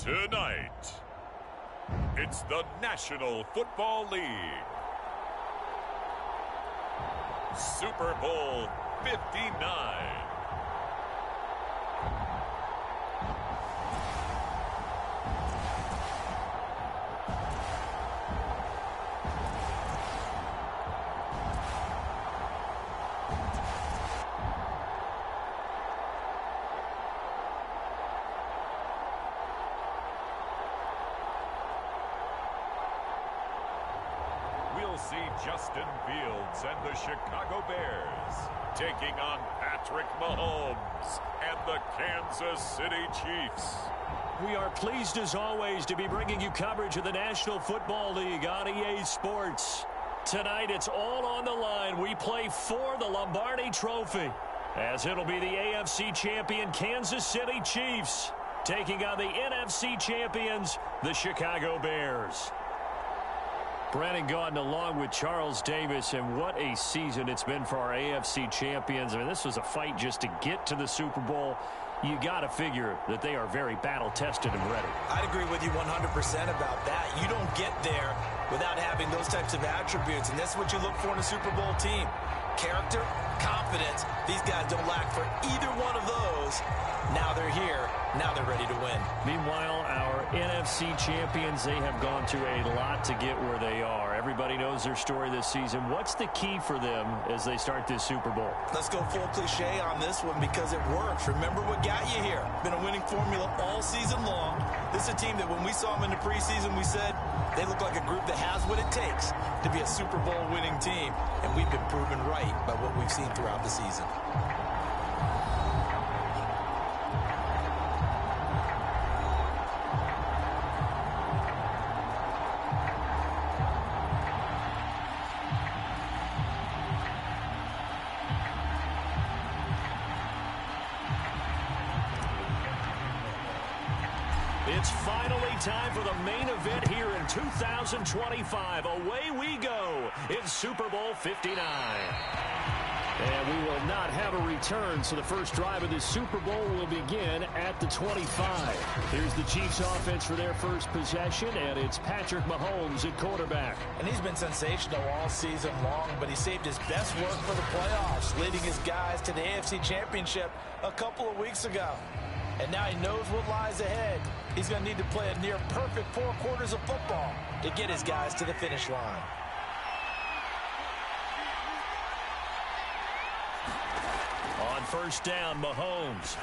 Tonight, it's the National Football League. Super Bowl 59. See Justin Fields and the Chicago Bears taking on Patrick Mahomes and the Kansas City Chiefs. We are pleased as always to be bringing you coverage of the National Football League on EA Sports. Tonight it's all on the line. We play for the Lombardi Trophy, as it'll be the AFC champion Kansas City Chiefs taking on the NFC champions, the Chicago Bears. Brandon Gaudin along with Charles Davis, and what a season it's been for our AFC champions. I mean, this was a fight just to get to the Super Bowl. You got to figure that they are very battle-tested and ready. I'd agree with you 100% about that. You don't get there without having those types of attributes, and that's what you look for in a Super Bowl team. Character, confidence. These guys don't lack for either one of those. Now they're here. Now they're ready to win. Meanwhile, our NFC champions, they have gone to a lot to get where they are. Everybody knows their story this season. What's the key for them as they start this Super Bowl? Let's go full cliche on this one because it works. Remember what got you here. Been a winning formula all season long. This is a team that when we saw them in the preseason, we said they look like a group that has what it takes to be a Super Bowl winning team. And we've been proven right by what we've seen throughout the season. It's finally time for the main event here in 2025. Away we go in Super Bowl 59. And we will not have a return, so the first drive of this Super Bowl will begin at the 25. Here's the Chiefs offense for their first possession, and it's Patrick Mahomes at quarterback. And he's been sensational all season long, but he saved his best work for the playoffs, leading his guys to the AFC Championship a couple of weeks ago. And now he knows what lies ahead. He's going to need to play a near-perfect 4 quarters of football to get his guys to the finish line. On first down, Mahomes.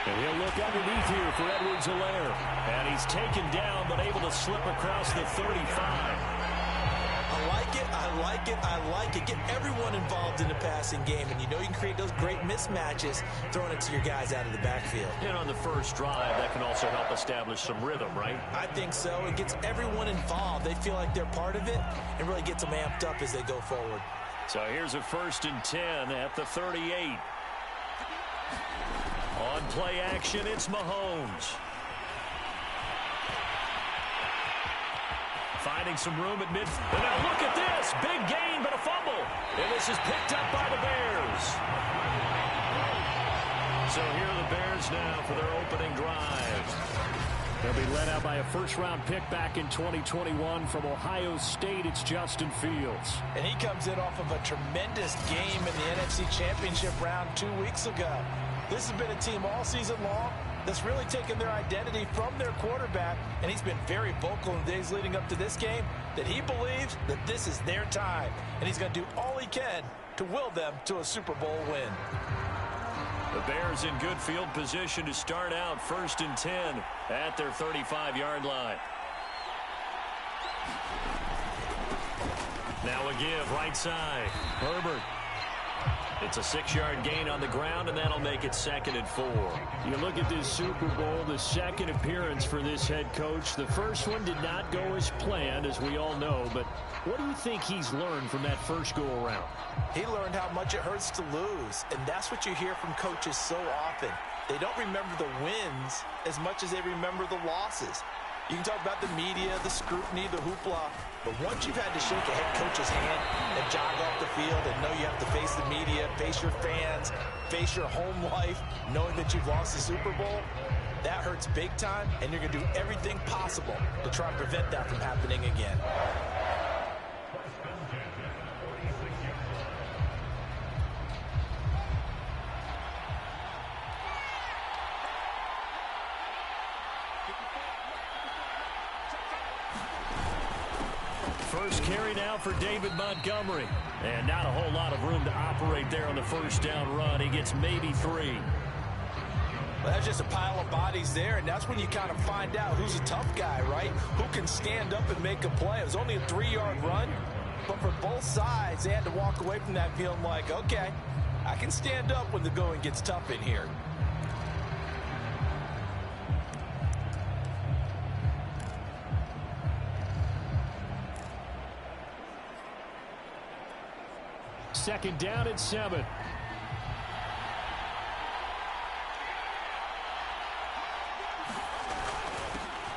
And he'll look underneath here for Edwards-Helaire. And he's taken down, but able to slip across the 35. I like it, I like it, I like it. Get everyone involved in the passing game, and you know you can create those great mismatches throwing it to your guys out of the backfield. And on the first drive, that can also help establish some rhythm, right? I think so. It gets everyone involved. They feel like they're part of it and really gets them amped up as they go forward. So here's a 1st and 10 at the 38. On play action, it's Mahomes. Finding some room at midfield. And now look at this. Big gain, but a fumble. And this is picked up by the Bears. So here are the Bears now for their opening drive. They'll be led out by a first-round pick back in 2021 from Ohio State. It's Justin Fields. And he comes in off of a tremendous game in the NFC Championship round 2 weeks ago. This has been a team all season long that's really taken their identity from their quarterback, and he's been very vocal in the days leading up to this game that he believes that this is their time, and he's going to do all he can to will them to a Super Bowl win. The Bears in good field position to start out 1st and 10 at their 35-yard line. Now a give right side. Herbert. It's a 6-yard gain on the ground, and that'll make it 2nd and 4. You look at this Super Bowl, the second appearance for this head coach. The first one did not go as planned, as we all know, but what do you think he's learned from that first go-around? He learned how much it hurts to lose, and that's what you hear from coaches so often. They don't remember the wins as much as they remember the losses. You can talk about the media, the scrutiny, the hoopla, but once you've had to shake a head coach's hand and jog off the field and know you have to face the media, face your fans, face your home life, knowing that you've lost the Super Bowl, That hurts big time, and you're going to do everything possible to try and prevent that from happening again. First carry now for David Montgomery. And not a whole lot of room to operate there on the first down run. He gets maybe 3. Well, that's just a pile of bodies there, and that's when you kind of find out who's a tough guy, right? Who can stand up and make a play. It was only a 3-yard run, but for both sides, they had to walk away from that feeling like, okay, I can stand up when the going gets tough in here. Second down at 7.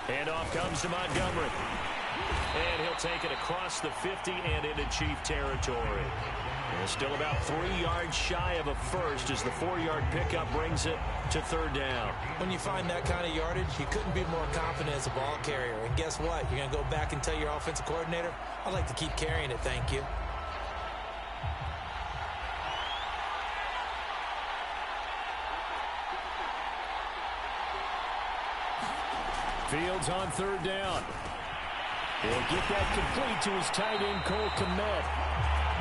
Handoff comes to Montgomery. And he'll take it across the 50 and into Chief territory. And still about 3 yards shy of a first as the 4-yard pickup brings it to third down. When you find that kind of yardage, you couldn't be more confident as a ball carrier. And guess what? You're going to go back and tell your offensive coordinator, I'd like to keep carrying it, thank you. Fields on third down. He'll get that complete to his tight end, Cole Kmet.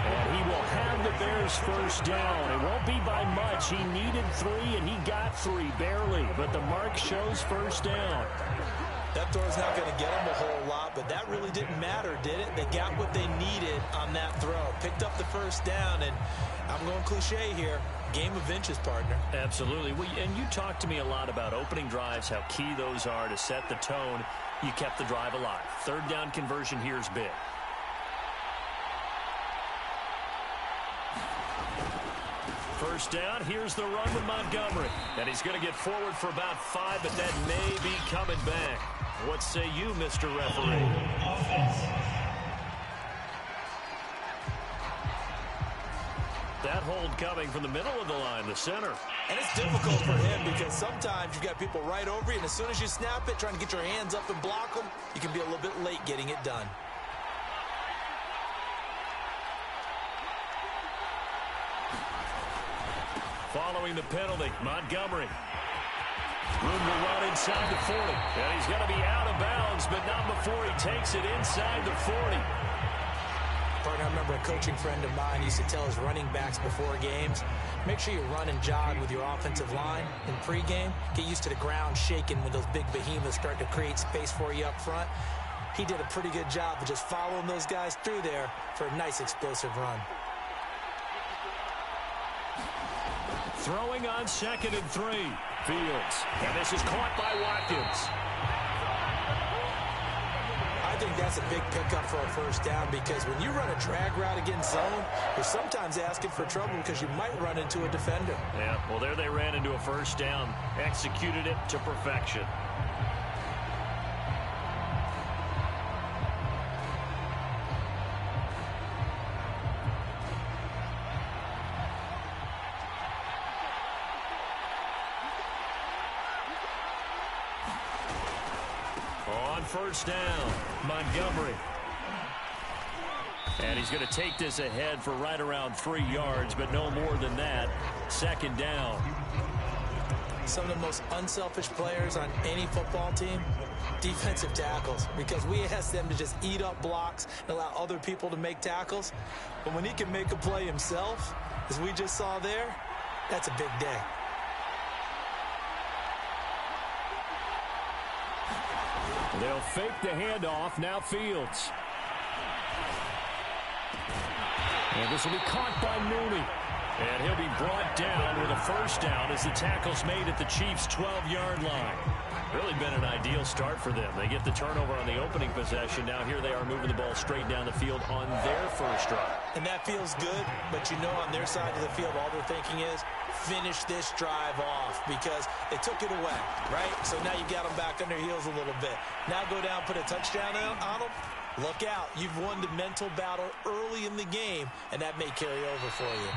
And he will have the Bears first down. It won't be by much. He needed 3, and he got 3, barely. But the mark shows first down. That throw's not going to get them a whole lot, but that really didn't matter, did it? They got what they needed on that throw. Picked up the first down, and I'm going cliche here. Game of inches, partner. Absolutely. Well, and you talked to me a lot about opening drives, how key those are to set the tone. You kept the drive alive. Third down conversion here is big. First down, here's the run with Montgomery. And he's going to get forward for about 5, but that may be coming back. What say you, Mr. Referee? That hold coming from the middle of the line, the center. And it's difficult for him because sometimes you've got people right over you, and as soon as you snap it, trying to get your hands up and block them, you can be a little bit late getting it done. Following the penalty, Montgomery. Room to run inside the 40. And he's going to be out of bounds, but not before he takes it inside the 40. Partner, I remember a coaching friend of mine used to tell his running backs before games, make sure you run and jog with your offensive line in pregame. Get used to the ground shaking when those big behemoths start to create space for you up front. He did a pretty good job of just following those guys through there for a nice explosive run. Throwing on 2nd and 3. Fields. And this is caught by Watkins. I think that's a big pickup for a first down because when you run a drag route against zone, you're sometimes asking for trouble because you might run into a defender. Yeah, well, there they ran into a first down. Executed it to perfection. First down, Montgomery. And he's going to take this ahead for right around 3 yards, but no more than that. Second down. Some of the most unselfish players on any football team, defensive tackles, because we ask them to just eat up blocks and allow other people to make tackles. But when he can make a play himself, as we just saw there, that's a big day. They'll fake the handoff. Now Fields. And this will be caught by Mooney. And he'll be brought down with a first down as the tackle's made at the Chiefs' 12-yard line. Really been an ideal start for them. They get the turnover on the opening possession. Now here they are moving the ball straight down the field on their first drive. And that feels good, but you know on their side of the field all they're thinking is finish this drive off because they took it away, right? So now you got them back on their heels a little bit. Now go down, put a touchdown on them. Look out. You've won the mental battle early in the game, and that may carry over for you.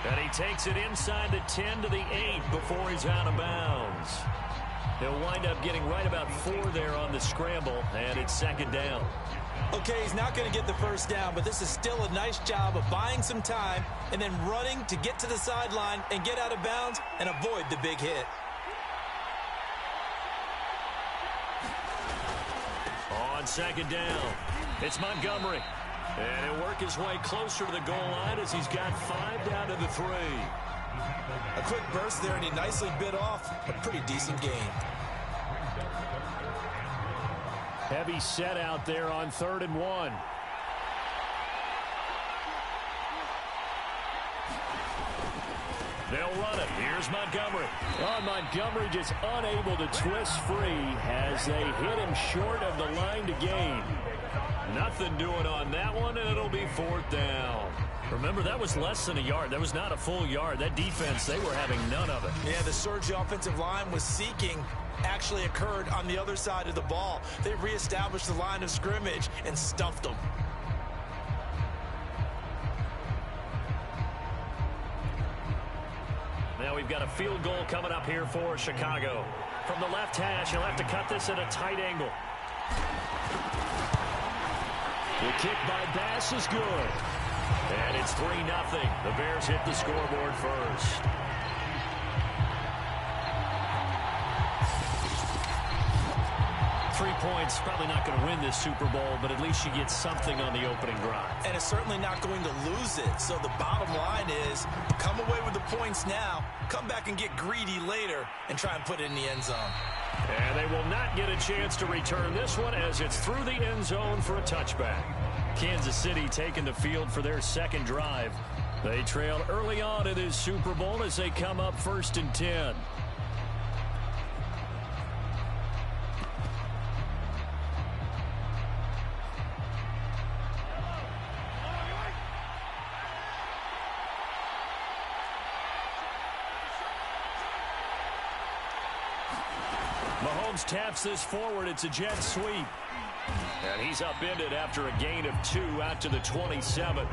And he takes it inside the 10 to the 8 before he's out of bounds. He'll wind up getting right about 4 there on the scramble, and it's second down. Okay, he's not going to get the first down, but this is still a nice job of buying some time and then running to get to the sideline and get out of bounds and avoid the big hit. On second down, it's Montgomery. And he'll work his way closer to the goal line as he's got 5 down to the 3. A quick burst there, and he nicely bit off a pretty decent gain. Heavy set out there on 3rd and 1. They'll run it. Here's Montgomery. Oh, Montgomery just unable to twist free as they hit him short of the line to gain. Nothing doing on that one, and it'll be 4th down. Remember, that was less than a yard. That was not a full yard. That defense, they were having none of it. Yeah, the surge the offensive line was seeking actually occurred on the other side of the ball. They reestablished the line of scrimmage and stuffed them. Now we've got a field goal coming up here for Chicago. From the left hash, he'll have to cut this at a tight angle. The kick by Bass is good. And it's 3-0. The Bears hit the scoreboard first. Points, probably not going to win this Super Bowl, but at least you get something on the opening drive. And it's certainly not going to lose it. So the bottom line is, come away with the points now, come back and get greedy later, and try and put it in the end zone. And they will not get a chance to return this one as it's through the end zone for a touchback. Kansas City taking the field for their second drive. They trail early on in this Super Bowl as they come up 1st and 10. Mahomes taps this forward. It's a jet sweep. And he's upended after a gain of 2 out to the 27.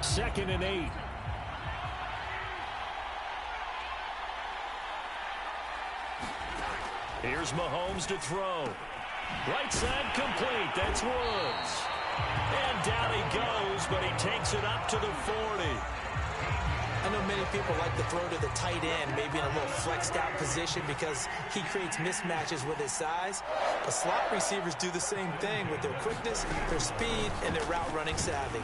Second and 8. Here's Mahomes to throw. Right side complete. That's Woods. And down he goes, but he takes it up to the 40. I know many people like to throw to the tight end, maybe in a little flexed out position because he creates mismatches with his size. But slot receivers do the same thing with their quickness, their speed, and their route running savvy.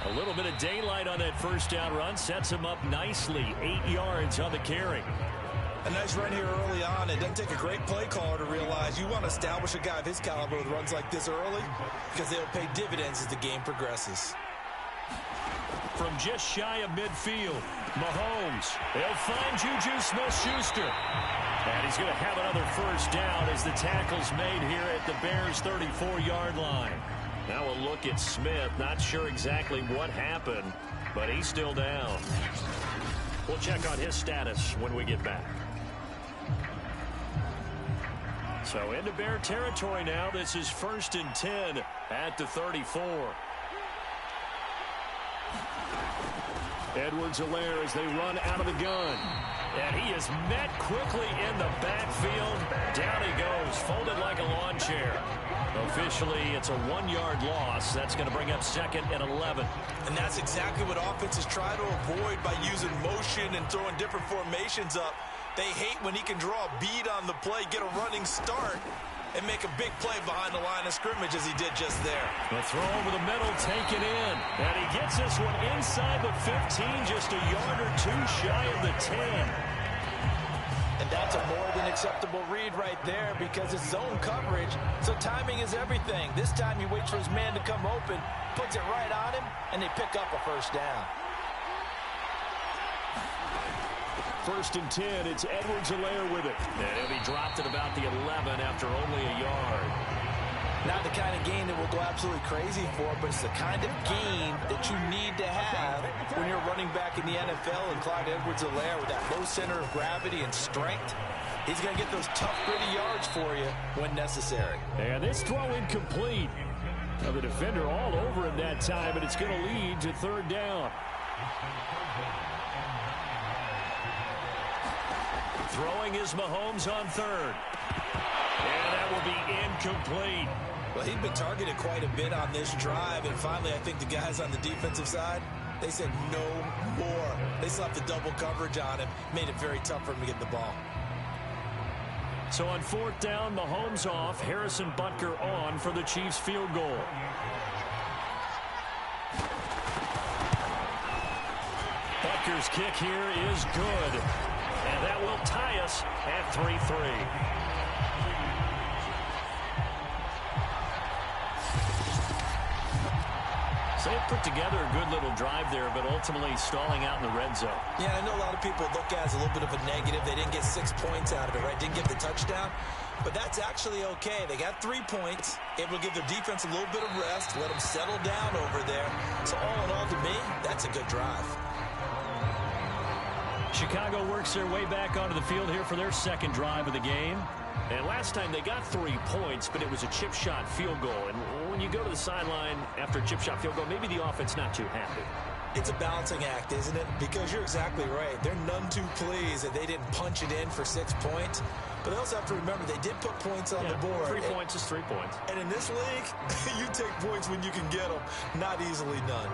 A little bit of daylight on that first down run sets him up nicely. 8 yards on the carry. A nice run here early on. It doesn't take a great play caller to realize you want to establish a guy of his caliber with runs like this early because they'll pay dividends as the game progresses. From just shy of midfield, Mahomes. They'll find Juju Smith-Schuster. And he's going to have another first down as the tackle's made here at the Bears' 34-yard line. Now a look at Smith. Not sure exactly what happened, but he's still down. We'll check on his status when we get back. So into Bear territory now. This is 1st and 10 at the 34. Edwards-Helaire as they run out of the gun. And he is met quickly in the backfield. Down he goes, folded like a lawn chair. Officially, it's a 1-yard loss. That's going to bring up 2nd and 11. And that's exactly what offenses try to avoid by using motion and throwing different formations up. They hate when he can draw a bead on the play, get a running start, and make a big play behind the line of scrimmage as he did just there. The throw over the middle taken in. And he gets this one inside the 15, just a yard or 2 shy of the 10. And that's a more than acceptable read right there because it's zone coverage, so timing is everything. This time he waits for his man to come open, puts it right on him, and they pick up a first down. first and 10. It's Edwards-Helaire with it. And he'll be dropped at about the 11 after only a yard. Not the kind of game that we'll go absolutely crazy for, but it's the kind of game that you need to have when you're running back in the NFL. And Clyde Edwards-Helaire, with that low center of gravity and strength, he's going to get those tough, gritty yards for you when necessary. And this throw incomplete. Now the defender all over him that time, and it's going to lead to third down. Throwing is Mahomes on third. And that will be incomplete. Well, he'd been targeted quite a bit on this drive, and finally I think the guys on the defensive side, they said no more. They slapped the double coverage on him, made it very tough for him to get the ball. So on fourth down, Mahomes off, Harrison Butker on for the Chiefs field goal. Butker's kick here is good. And that will tie us at 3-3. So they put together a good little drive there, but ultimately stalling out in the red zone. Yeah, I know a lot of people look at it as a little bit of a negative. They didn't get 6 points out of it, right? Didn't get the touchdown. But that's actually okay. They got 3 points, able to give their defense a little bit of rest, let them settle down over there. So all in all, to me, that's a good drive. Chicago works their way back onto the field here for their second drive of the game. And last time they got 3 points, but it was a chip shot field goal. And when you go to the sideline after a chip shot field goal, maybe the offense not too happy. It's a balancing act, isn't it? Because you're exactly right. They're none too pleased that they didn't punch it in for 6 points. But they also have to remember they did put points on the board. 3 points is 3 points. And in this league, you take points when you can get them, not easily done.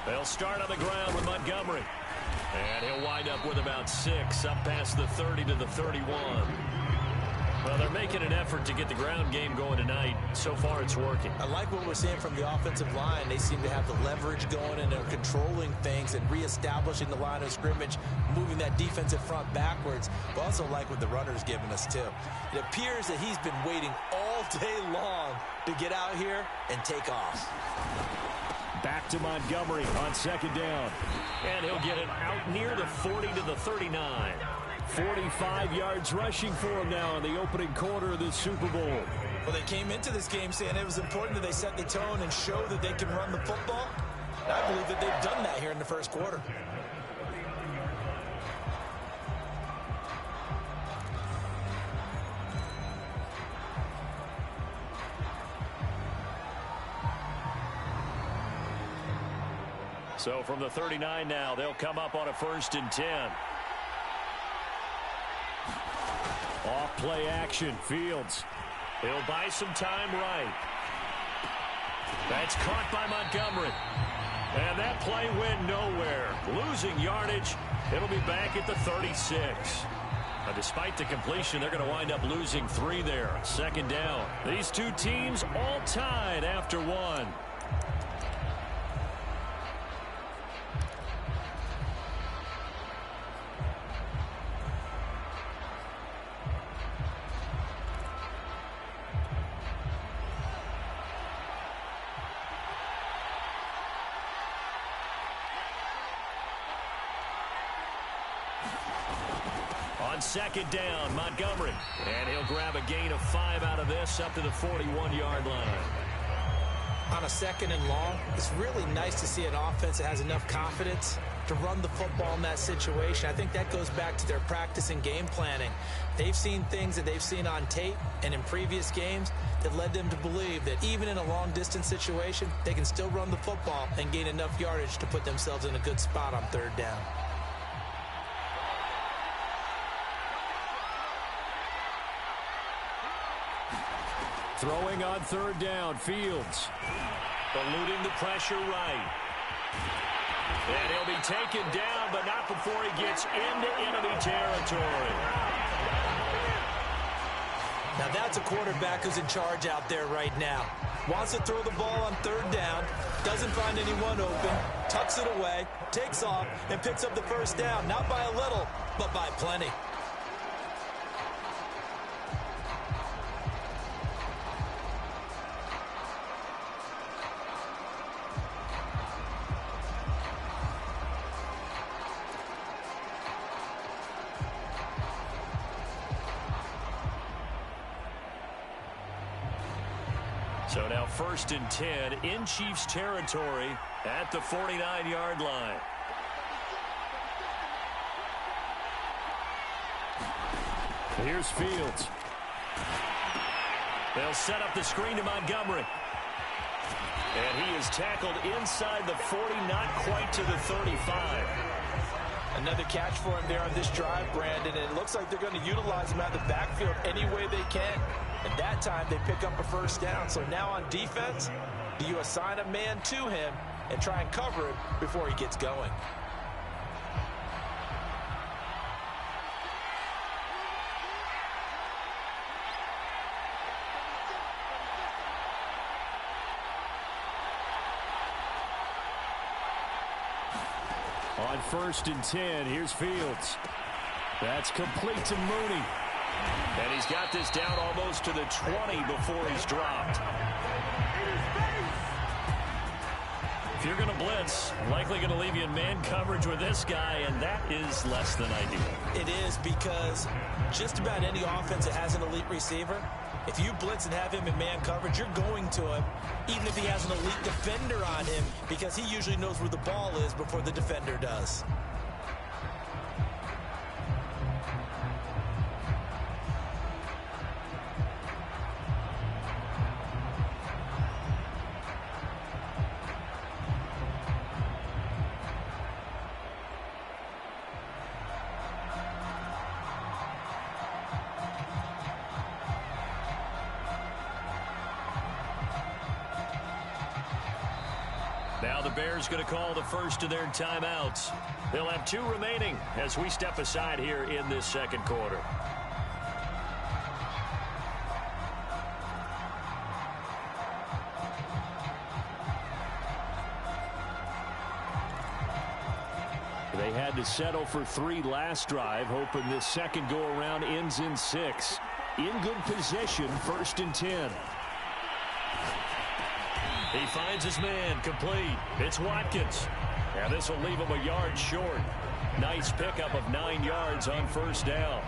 They'll start on the ground with Montgomery. And he'll wind up with about 6, up past the 30 to the 31. Well, they're making an effort to get the ground game going tonight. So far, it's working. I like what we're seeing from the offensive line. They seem to have the leverage going, and they're controlling things and reestablishing the line of scrimmage, moving that defensive front backwards. But also like what the runner's giving us, too. It appears that he's been waiting all day long to get out here and take off. Back to Montgomery on second down. And he'll get it out near the 40 to the 39. 45 yards rushing for him now in the opening quarter of this Super Bowl. Well, they came into this game saying it was important that they set the tone and show that they can run the football. And I believe that they've done that here in the first quarter. So from the 39 now, they'll come up on a 1st and 10. Off play action, Fields. He'll buy some time right. That's caught by Montgomery. And that play went nowhere. Losing yardage. It'll be back at the 36. Now, despite the completion, they're going to wind up losing 3 there. Second down. These two teams all tied after 1. On second down, Montgomery. And he'll grab a gain of 5 out of this up to the 41-yard line. On a second and long, it's really nice to see an offense that has enough confidence to run the football in that situation. I think that goes back to their practice and game planning. They've seen things that they've seen on tape and in previous games that led them to believe that even in a long-distance situation, they can still run the football and gain enough yardage to put themselves in a good spot on third down. Throwing on third down, Fields. Eluding the pressure right. And he'll be taken down, but not before he gets into enemy territory. Now that's a quarterback who's in charge out there right now. Wants to throw the ball on third down, doesn't find anyone open, tucks it away, takes off, and picks up the first down. Not by a little, but by plenty. So now 1st and 10 in Chiefs territory at the 49-yard line. Here's Fields. They'll set up the screen to Montgomery. And he is tackled inside the 40, not quite to the 35. Another catch for him there on this drive, Brandon. And it looks like they're going to utilize him out of the backfield any way they can. And that time they pick up a first down. So now on defense, do you assign a man to him and try and cover it before he gets going? On 1st and 10, here's Fields. That's complete to Mooney. And he's got this down almost to the 20 before he's dropped. If you're going to blitz, likely going to leave you in man coverage with this guy, and that is less than ideal. It is, because just about any offense that has an elite receiver, if you blitz and have him in man coverage, you're going to him, even if he has an elite defender on him, because he usually knows where the ball is before the defender does. Now the Bears going to call the first of their timeouts. They'll have 2 remaining as we step aside here in this second quarter. They had to settle for 3 last drive, hoping this second go-around ends in 6. In good position, 1st and 10. He finds his man, complete. It's Watkins. Now this will leave him a yard short. Nice pickup of 9 yards on 1st down.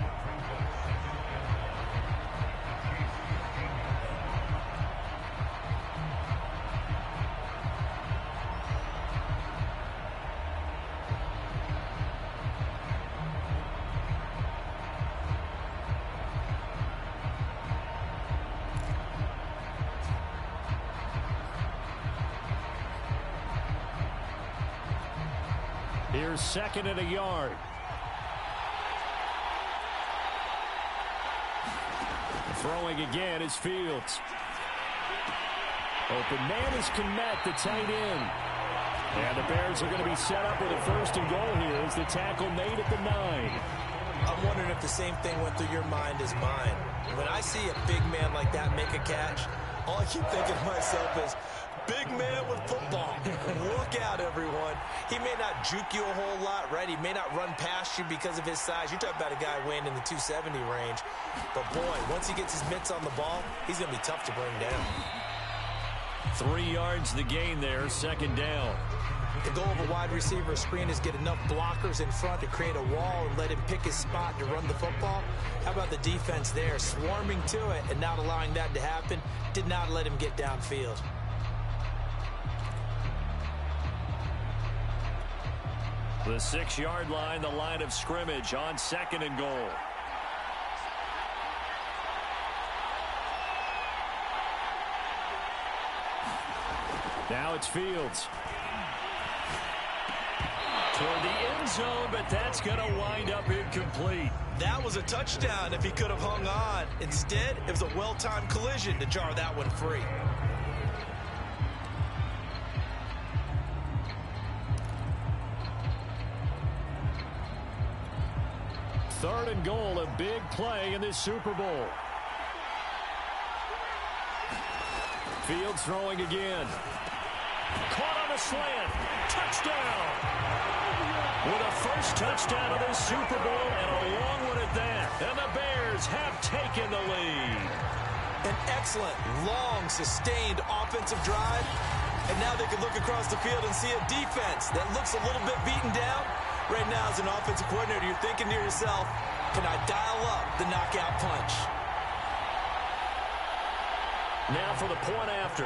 Here's 2nd and a yard. Throwing again is Fields. Open man is Kmet, the tight end. And the Bears are going to be set up with a 1st and goal here as the tackle made at the 9. I'm wondering if the same thing went through your mind as mine. When I see a big man like that make a catch, all I keep thinking to myself is, big man with football. Look out, everyone. He may not juke you a whole lot, right? He may not run past you because of his size. You're talking about a guy weighing in the 270 range. But, boy, once he gets his mitts on the ball, he's going to be tough to bring down. 3 yards the gain there, 2nd down. The goal of a wide receiver screen is get enough blockers in front to create a wall and let him pick his spot to run the football. How about the defense there, swarming to it and not allowing that to happen? Did not let him get downfield. The 6-yard line, the line of scrimmage on 2nd and goal. Now it's Fields. Toward the end zone, but that's going to wind up incomplete. That was a touchdown if he could have hung on. Instead, it was a well-timed collision to jar that one free. Third and goal, a big play in this Super Bowl. Fields throwing again. Caught on a slant. Touchdown. With a first touchdown of this Super Bowl and a long one at that. And the Bears have taken the lead. An excellent, long, sustained offensive drive. And now they can look across the field and see a defense that looks a little bit beaten down. Right now, as an offensive coordinator, you're thinking to yourself, can I dial up the knockout punch? Now for the point after.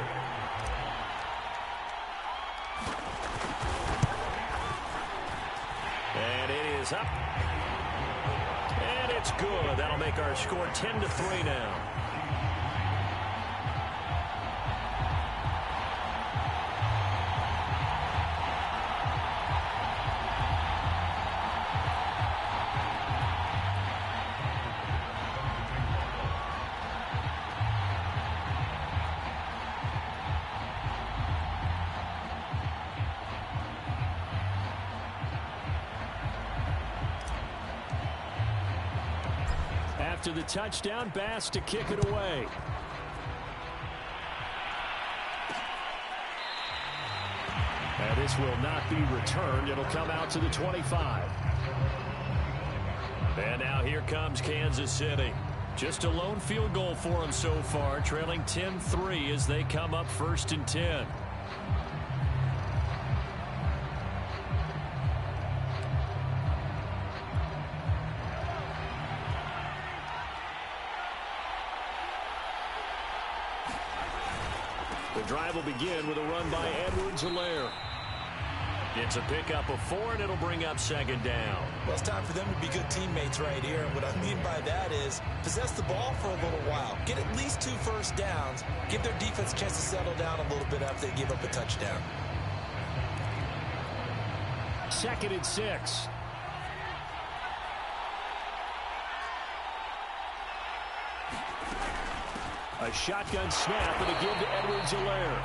And it is up. And it's good. That'll make our score 10-3 now. After the touchdown, Bass to kick it away. And this will not be returned. It'll come out to the 25. And now here comes Kansas City. Just a lone field goal for them so far, trailing 10-3 as they come up 1st and 10. The drive will begin with a run by Edwards-Helaire. It's a pickup of 4, and it'll bring up 2nd down. Well, it's time for them to be good teammates right here. And what I mean by that is possess the ball for a little while. Get at least 2 first downs. Give their defense a chance to settle down a little bit after they give up a touchdown. 2nd and 6. A shotgun snap and a give to Edwards-Helaire.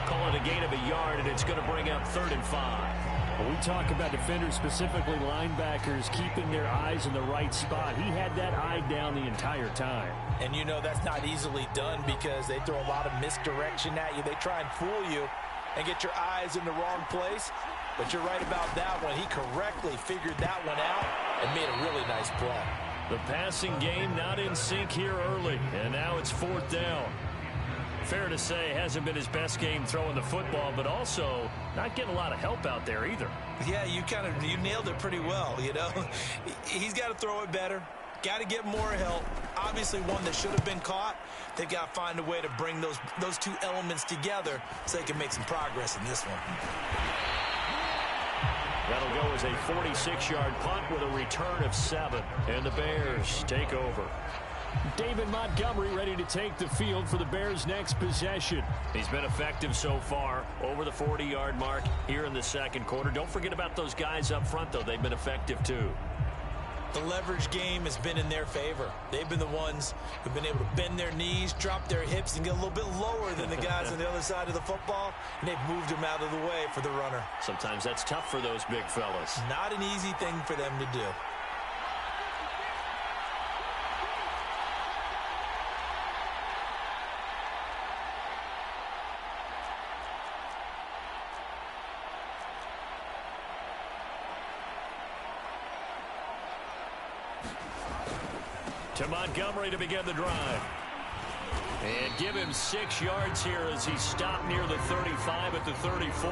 Call it a gain of a yard, and it's going to bring up 3rd and 5. When we talk about defenders, specifically linebackers, keeping their eyes in the right spot, he had that eye down the entire time. And you know that's not easily done because they throw a lot of misdirection at you. They try and fool you and get your eyes in the wrong place. But you're right about that one. He correctly figured that one out and made a really nice play. The passing game not in sync here early, and now it's 4th down. Fair to say, hasn't been his best game throwing the football, but also not getting a lot of help out there either. Yeah, you nailed it pretty well, you know. He's got to throw it better. Got to get more help. Obviously one that should have been caught. They've got to find a way to bring those 2 elements together so they can make some progress in this one. That'll go as a 46-yard punt with a return of 7. And the Bears take over. David Montgomery ready to take the field for the Bears' next possession. He's been effective so far, over the 40-yard mark here in the 2nd quarter. Don't forget about those guys up front, though. They've been effective, too. The leverage game has been in their favor. They've been the ones who've been able to bend their knees, drop their hips, and get a little bit lower than the guys on the other side of the football, and they've moved them out of the way for the runner. Sometimes that's tough for those big fellas. Not an easy thing for them to do. To Montgomery to begin the drive. And give him 6 yards here as he stopped near the 35 at the 34.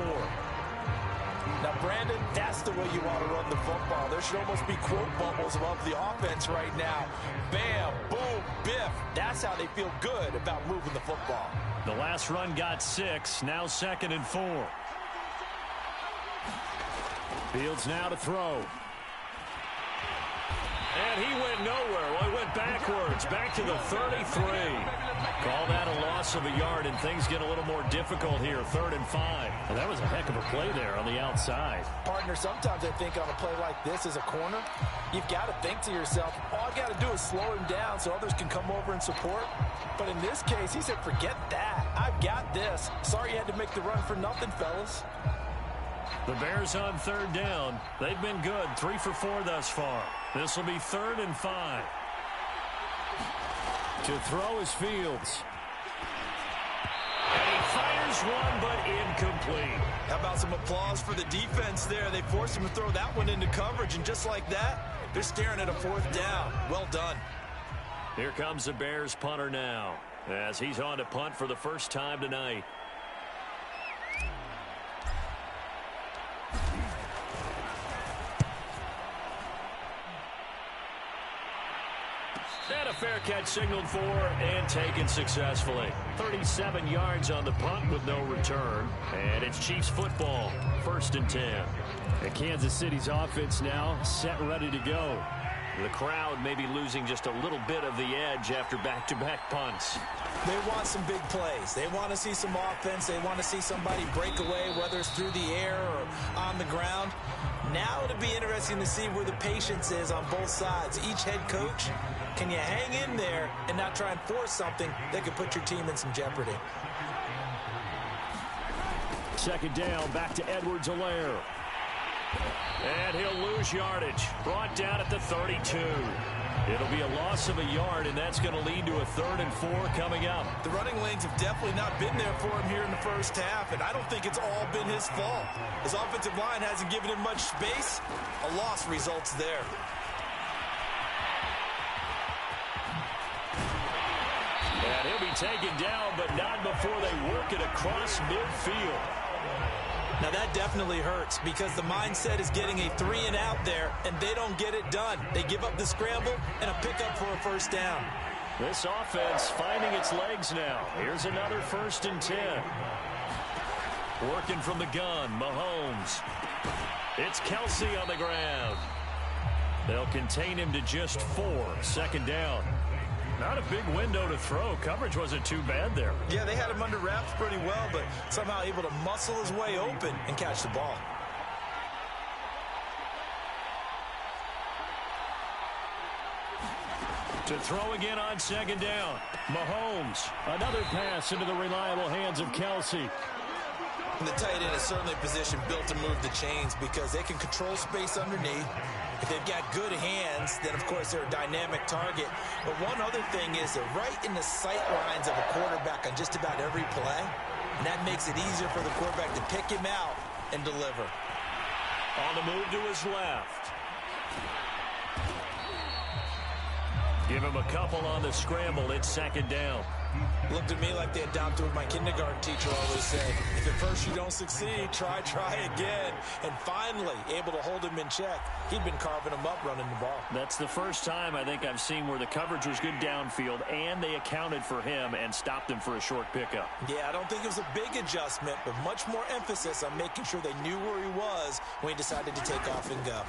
Now, Brandon, that's the way you want to run the football. There should almost be quote bubbles above the offense right now. Bam, boom, biff. That's how they feel good about moving the football. The last run got 6. Now 2nd and 4. Fields now to throw. And he went nowhere. Well, he went backwards, back to the 33. Call that a loss of a yard, and things get a little more difficult here, 3rd and 5. And that was a heck of a play there on the outside. Partner, sometimes I think on a play like this as a corner, you've got to think to yourself, all I got to do is slow him down so others can come over and support. But in this case, he said, forget that. I've got this. Sorry you had to make the run for nothing, fellas. The Bears on 3rd down. They've been good, 3 for 4 thus far. This will be 3rd and 5. To throw is Fields. Throws one, but incomplete. How about some applause for the defense there? They forced him to throw that one into coverage, and just like that, they're staring at a fourth down. Well done. Here comes the Bears punter now, as he's on to punt for the first time tonight. And a fair catch signaled for and taken successfully. 37 yards on the punt with no return. And it's Chiefs football, 1st and 10. And Kansas City's offense now set, ready to go. The crowd may be losing just a little bit of the edge after back-to-back punts. They want some big plays. They want to see some offense. They want to see somebody break away, whether it's through the air or on the ground. Now it'll be interesting to see where the patience is on both sides. Each head coach, can you hang in there and not try and force something that could put your team in some jeopardy? 2nd down, back to Edwards-Helaire. And he'll lose yardage. Brought down at the 32. It'll be a loss of a yard, and that's going to lead to a 3rd and 4 coming up. The running lanes have definitely not been there for him here in the first half, and I don't think it's all been his fault. His offensive line hasn't given him much space. A loss results there. And he'll be taken down, but not before they work it across midfield. Now that definitely hurts because the mindset is getting a 3-and-out there, and they don't get it done. They give up the scramble and a pickup for a 1st down. This offense finding its legs now. Here's another 1st and 10. Working from the gun, Mahomes. It's Kelsey on the ground. They'll contain him to just 4. 2nd down. Not a big window to throw. Coverage wasn't too bad there. Yeah, they had him under wraps pretty well, but somehow able to muscle his way open and catch the ball. To throw again on 2nd down. Mahomes. Another pass into the reliable hands of Kelsey. And the tight end is certainly a position built to move the chains because they can control space underneath. If they've got good hands, then, of course, they're a dynamic target. But one other thing is they're right in the sight lines of a quarterback on just about every play. And that makes it easier for the quarterback to pick him out and deliver. On the move to his left. Give him a couple on the scramble. It's 2nd down. Looked to me like they adopted what my kindergarten teacher always said. If at first you don't succeed, try again. And finally, able to hold him in check. He'd been carving him up running the ball. That's the first time I think I've seen where the coverage was good downfield and they accounted for him and stopped him for a short pickup. Yeah, I don't think it was a big adjustment, but much more emphasis on making sure they knew where he was when he decided to take off and go.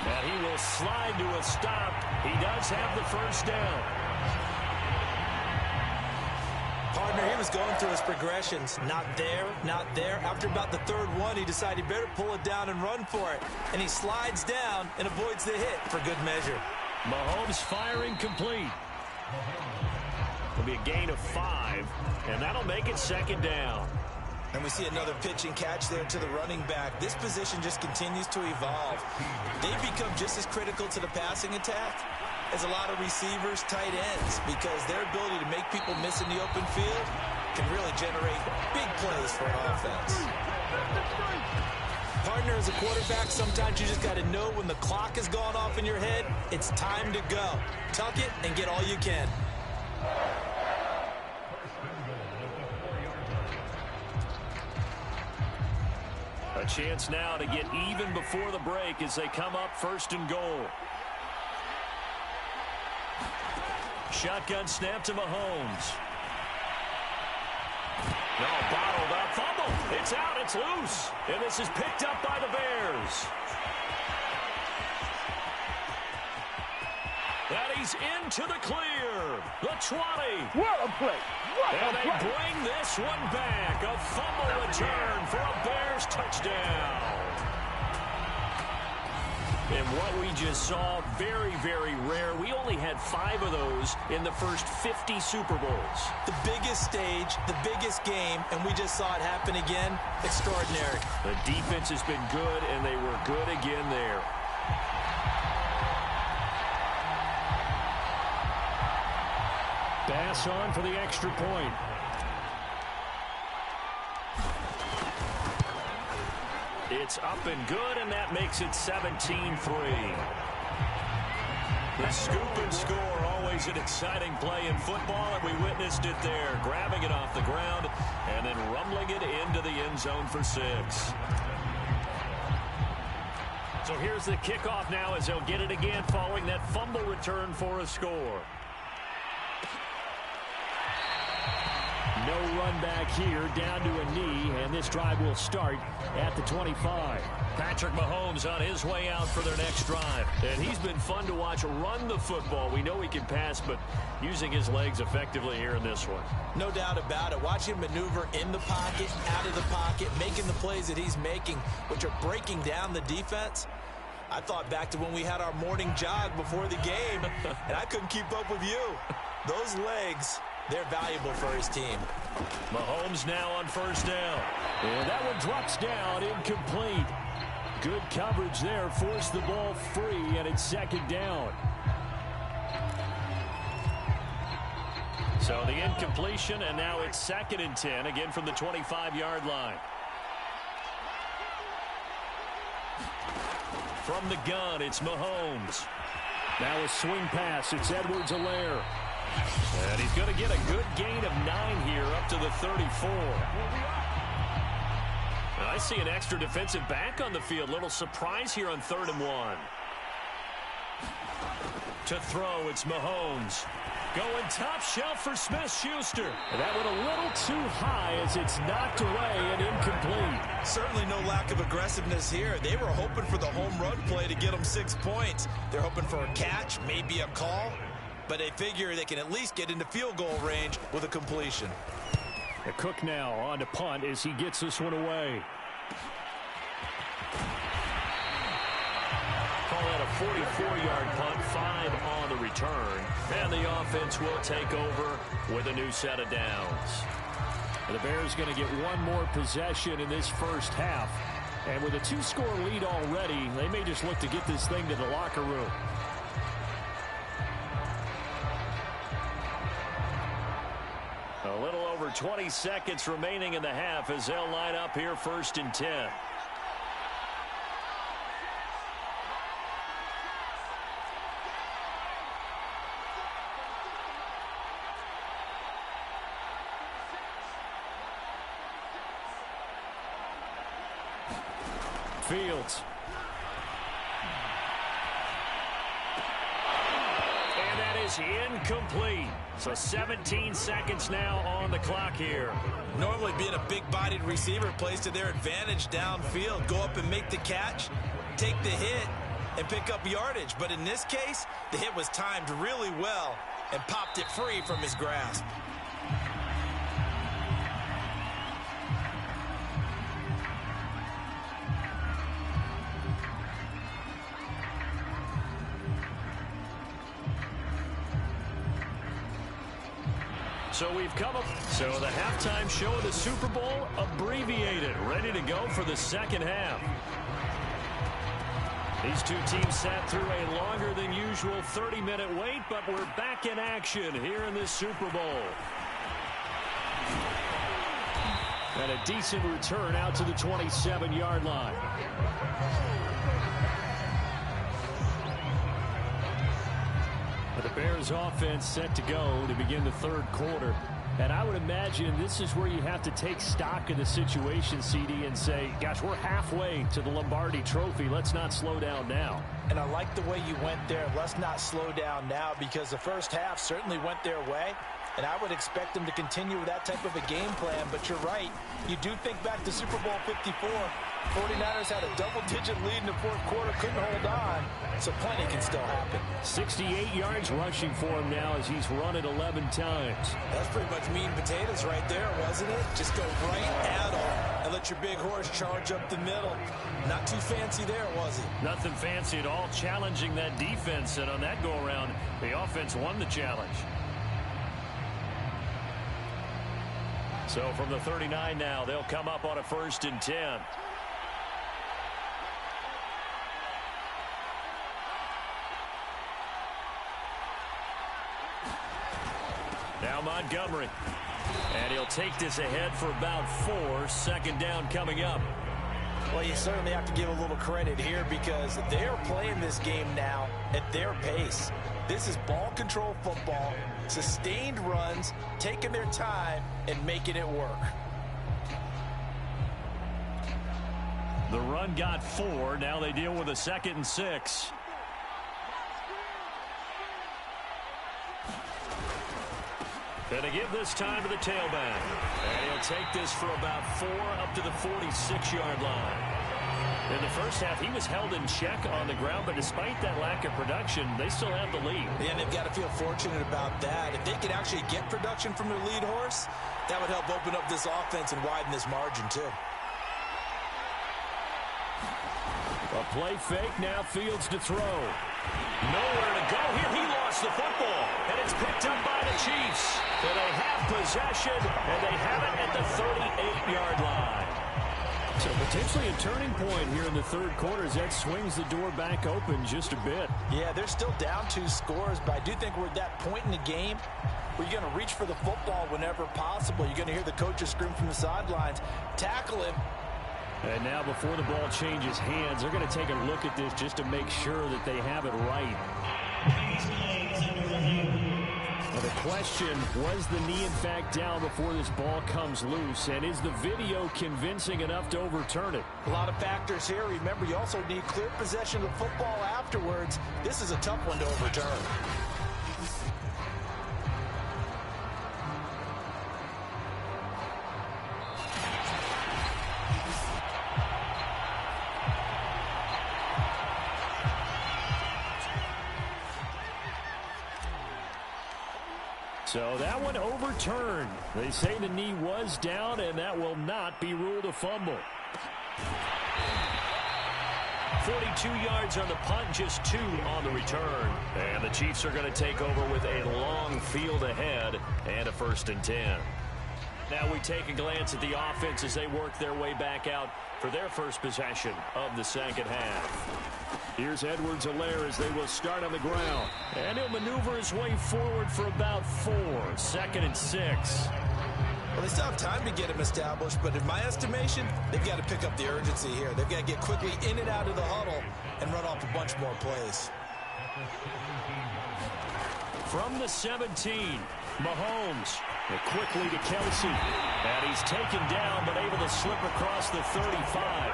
And he will slide to a stop. He does have the 1st down. Partner, he was going through his progressions. Not there, not there. After about the 3rd one, he decided he better pull it down and run for it. And he slides down and avoids the hit for good measure. Mahomes firing complete. It'll be a gain of 5, and that'll make it 2nd down. And we see another pitch and catch there to the running back. This position just continues to evolve. They've become just as critical to the passing attack as a lot of receivers, tight ends, because their ability to make people miss in the open field can really generate big plays for an offense. Partner, as a quarterback, sometimes you just got to know when the clock has gone off in your head, it's time to go. Tuck it and get all you can. A chance now to get even before the break as they come up 1st and goal. Shotgun snap to Mahomes. No, bottled up. Fumble. It's out. It's loose. And this is picked up by the Bears. And he's into the clear. The 20. What a play. And they bring this one back. A fumble return for a Bears touchdown. And what we just saw, very, very rare. We only had 5 of those in the first 50 Super Bowls. The biggest stage, the biggest game, and we just saw it happen again. Extraordinary. The defense has been good, and they were good again there. pass on for the extra point. It's up and good, and that makes it 17-3. The scoop and score, always an exciting play in football, and we witnessed it there, grabbing it off the ground and then rumbling it into the end zone for 6. So here's the kickoff now as they'll get it again following that fumble return for a score. No run back here, down to a knee, and this drive will start at the 25. Patrick Mahomes on his way out for their next drive. And he's been fun to watch run the football. We know he can pass, but using his legs effectively here in this one. No doubt about it. Watch him maneuver in the pocket, out of the pocket, making the plays that he's making, which are breaking down the defense. I thought back to when we had our morning jog before the game, and I couldn't keep up with you. Those legs, they're valuable for his team. Mahomes now on first down. And that one drops down, incomplete. Good coverage there, forced the ball free, and it's second down. So the incompletion, and now it's 2nd and 10, again from the 25-yard line. From the gun, it's Mahomes. Now a swing pass. It's Edwards-Helaire. And he's going to get a good gain of 9 here up to the 34. And I see an extra defensive back on the field. Little surprise here on 3rd and 1. To throw, it's Mahomes. Going top shelf for Smith-Schuster. That went a little too high as it's knocked away and incomplete. Certainly no lack of aggressiveness here. They were hoping for the home run play to get them 6 points. They're hoping for a catch, maybe a call, but they figure they can at least get into field goal range with a completion. The Cook now on to punt as he gets this one away. Call that a 44-yard punt, 5 on the return. And the offense will take over with a new set of downs. The Bears going to get one more possession in this first half. And with a 2-score lead already, they may just look to get this thing to the locker room. A little over 20 seconds remaining in the half as they'll line up here 1st and 10. Fields. And that is incomplete. So 17 seconds now on the clock here. Normally being a big-bodied receiver plays to their advantage downfield. Go up and make the catch, take the hit, and pick up yardage. But in this case, the hit was timed really well and popped it free from his grasp. So we've come up. So the halftime show of the Super Bowl abbreviated, ready to go for the second half. These two teams sat through a longer than usual 30-minute wait, but we're back in action here in this Super Bowl. And a decent return out to the 27-yard line. But the Bears offense set to go to begin the 3rd quarter. And I would imagine this is where you have to take stock of the situation, CD, and say, gosh, we're halfway to the Lombardi Trophy. Let's not slow down now. And I like the way you went there. Let's not slow down now, because the first half certainly went their way. And I would expect them to continue with that type of a game plan. But you're right. You do think back to Super Bowl 54. 49ers had a double-digit lead in the 4th quarter, couldn't hold on. So plenty can still happen. 68 yards rushing for him now as he's run it 11 times. That's pretty much meat and potatoes right there, wasn't it? Just go right at him and let your big horse charge up the middle. Not too fancy there, was it? Nothing fancy at all, challenging that defense. And on that go-around, the offense won the challenge. So from the 39 now, they'll come up on a 1st and 10. Now Montgomery. And he'll take this ahead for about 4. Second down coming up. Well, you certainly have to give a little credit here because they're playing this game now at their pace. This is ball control football, sustained runs, taking their time and making it work. The run got 4. Now they deal with a 2nd and 6. Going to give this time to the tailback. And he'll take this for about 4 up to the 46-yard line. In the first half, he was held in check on the ground, but despite that lack of production, they still have the lead. Yeah, and they've got to feel fortunate about that. If they could actually get production from their lead horse, that would help open up this offense and widen this margin, too. A play fake, now Fields to throw. Nowhere to go here. He lost the football, and it's picked up by the Chiefs. And they have possession, and they have it at the 38-yard line. So potentially a turning point here in the third quarter as that swings the door back open just a bit. Yeah, they're still down 2 scores, but I do think we're at that point in the game where you're going to reach for the football whenever possible. You're going to hear the coaches scream from the sidelines, tackle him. And now before the ball changes hands, they're going to take a look at this just to make sure that they have it right. Now the question, was the knee in fact down before this ball comes loose? And is the video convincing enough to overturn it? A lot of factors here. Remember, you also need clear possession of the football afterwards. This is a tough one to overturn. So that one overturned. They say the knee was down, and that will not be ruled a fumble. 42 yards on the punt, just 2 on the return. And the Chiefs are going to take over with a long field ahead and a 1st and 10. Now we take a glance at the offense as they work their way back out for their first possession of the second half. Here's Edwards-Helaire as they will start on the ground. And he'll maneuver his way forward for about 4. 2nd and 6. Well, they still have time to get him established, but in my estimation, they've got to pick up the urgency here. They've got to get quickly in and out of the huddle and run off a bunch more plays. From the 17, Mahomes. Quickly to Kelsey. And he's taken down, but able to slip across the 35.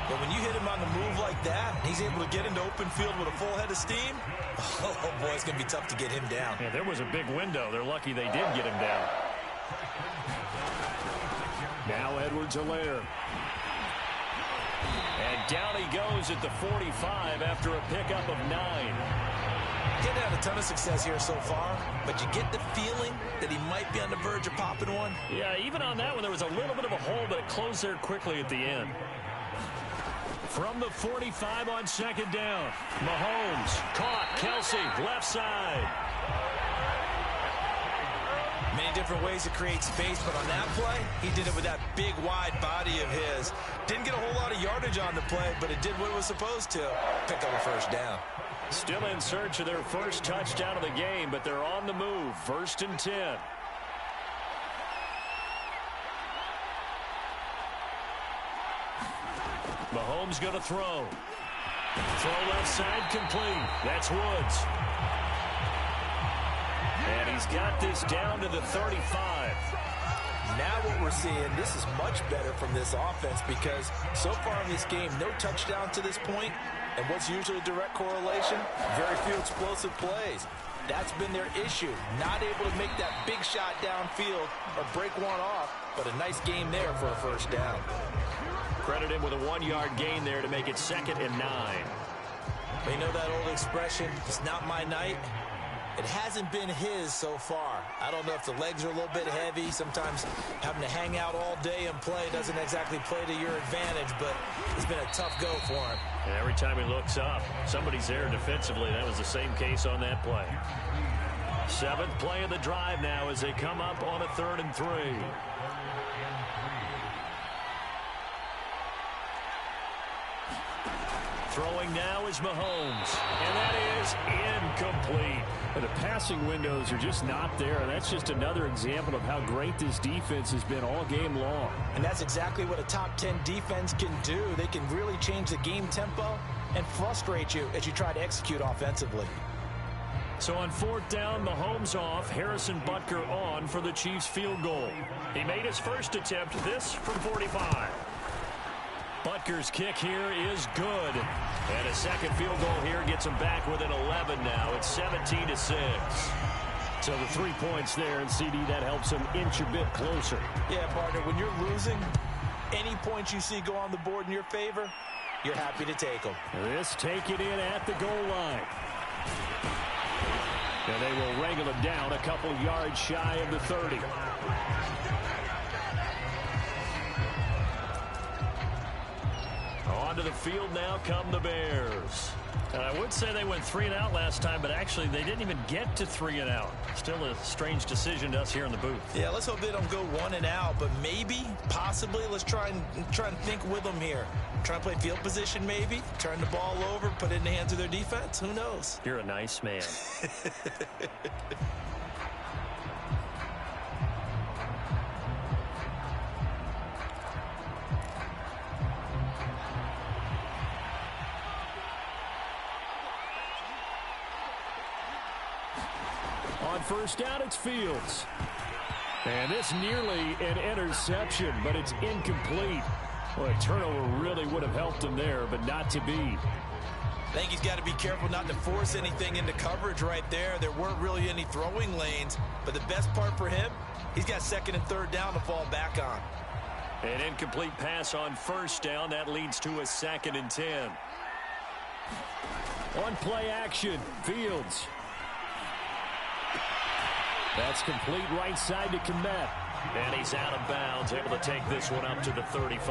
But when you hit him on the move like that, he's able to get into open field with a full head of steam, oh boy, it's going to be tough to get him down. Yeah, there was a big window. They're lucky they did get him down. Now Edwards-Helaire. And down he goes at the 45 after a pickup of 9. Getting had a ton of success here so far, but you get the feeling that he might be on the verge of popping one. Yeah, even on that one, there was a little bit of a hole, but it closed there quickly at the end. From the 45 on 2nd down, Mahomes caught. Kelsey, left side. Many different ways to create space, but on that play, he did it with that big, wide body of his. Didn't get a whole lot of yardage on the play, but it did what it was supposed to. Pick up a 1st down. Still in search of their first touchdown of the game, but they're on the move. 1st and 10. Mahomes going to throw. Throw left side complete. That's Woods. And he's got this down to the 35. Now what we're seeing, this is much better from this offense because so far in this game, no touchdown to this point. And what's usually a direct correlation? Very few explosive plays. That's been their issue. Not able to make that big shot downfield or break one off, but a nice game there for a 1st down. Credit him with a 1-yard gain there to make it 2nd and 9. You know that old expression, it's not my night? It hasn't been his so far. I don't know if the legs are a little bit heavy. Sometimes having to hang out all day and play doesn't exactly play to your advantage, but it's been a tough go for him. And every time he looks up, somebody's there defensively. That was the same case on that play. 7th play of the drive now as they come up on a 3rd and 3. Throwing now is Mahomes. And that is incomplete. But the passing windows are just not there. And that's just another example of how great this defense has been all game long. And that's exactly what a top 10 defense can do. They can really change the game tempo and frustrate you as you try to execute offensively. So on fourth down, Mahomes off, Harrison Butker on for the Chiefs field goal. He made his first attempt, this from 45. Butker's kick here is good. And a second field goal here gets him back within 11 now. It's 17-6. So the 3 points there, and CD, that helps him inch a bit closer. Yeah, partner, when you're losing, any points you see go on the board in your favor, you're happy to take them. This taken in at the goal line. And they will wrangle him down a couple yards shy of the 30. Onto the field now come the Bears. And I would say they went 3 and out last time, but actually they didn't even get to 3 and out. Still a strange decision to us here in the booth. Yeah, let's hope they don't go 1 and out, but maybe, possibly, let's try and think with them here. Try and play field position maybe, turn the ball over, put it in the hands of their defense. Who knows? You're a nice man. On first down, it's Fields. And this nearly an interception, but it's incomplete. Well, a turnover really would have helped him there, but not to be. I think he's got to be careful not to force anything into coverage right there. There weren't really any throwing lanes, but the best part for him, he's got second and third down to fall back on. An incomplete pass on first down. That leads to a 2nd and 10. On play action, Fields. That's complete right side to Komet. And he's out of bounds, able to take this one up to the 35.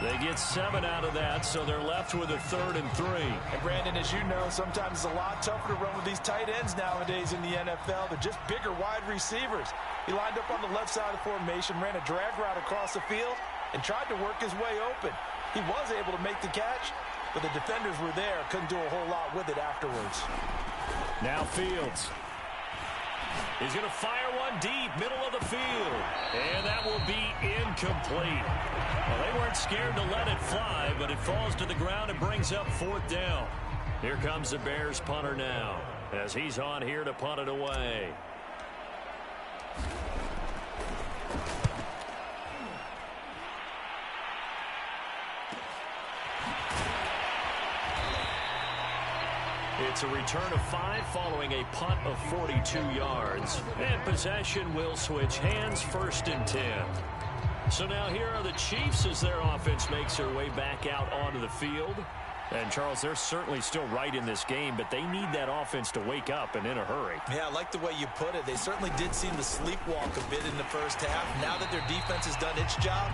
They get 7 out of that, so they're left with a 3rd and 3. And Brandon, as you know, sometimes it's a lot tougher to run with these tight ends nowadays in the NFL. They're just bigger wide receivers. He lined up on the left side of the formation, ran a drag route across the field, and tried to work his way open. He was able to make the catch, but the defenders were there, couldn't do a whole lot with it afterwards. Now Fields. He's going to fire one deep, middle of the field. And that will be incomplete. Well, they weren't scared to let it fly, but it falls to the ground and brings up 4th down. Here comes the Bears punter now, as he's on here to punt it away. It's a return of 5 following a punt of 42 yards. And possession will switch hands, 1st and 10. So now here are the Chiefs as their offense makes their way back out onto the field. And, Charles, they're certainly still right in this game, but they need that offense to wake up and in a hurry. Yeah, I like the way you put it. They certainly did seem to sleepwalk a bit in the first half. Now that their defense has done its job,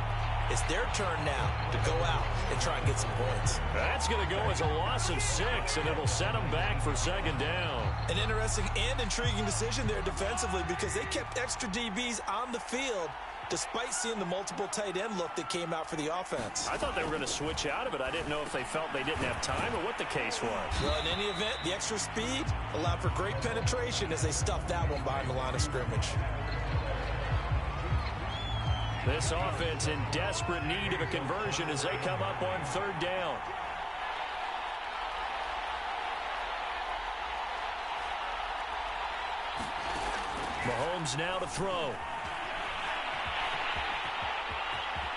it's their turn now to go out and try and get some points. That's going to go as a loss of 6, and it'll set them back for 2nd down. An interesting and intriguing decision there defensively because they kept extra DBs on the field despite seeing the multiple tight end look that came out for the offense. I thought they were going to switch out of it. I didn't know if they felt they didn't have time or what the case was. Well, in any event, the extra speed allowed for great penetration as they stuffed that one behind the line of scrimmage. This offense in desperate need of a conversion as they come up on 3rd down. Mahomes now to throw.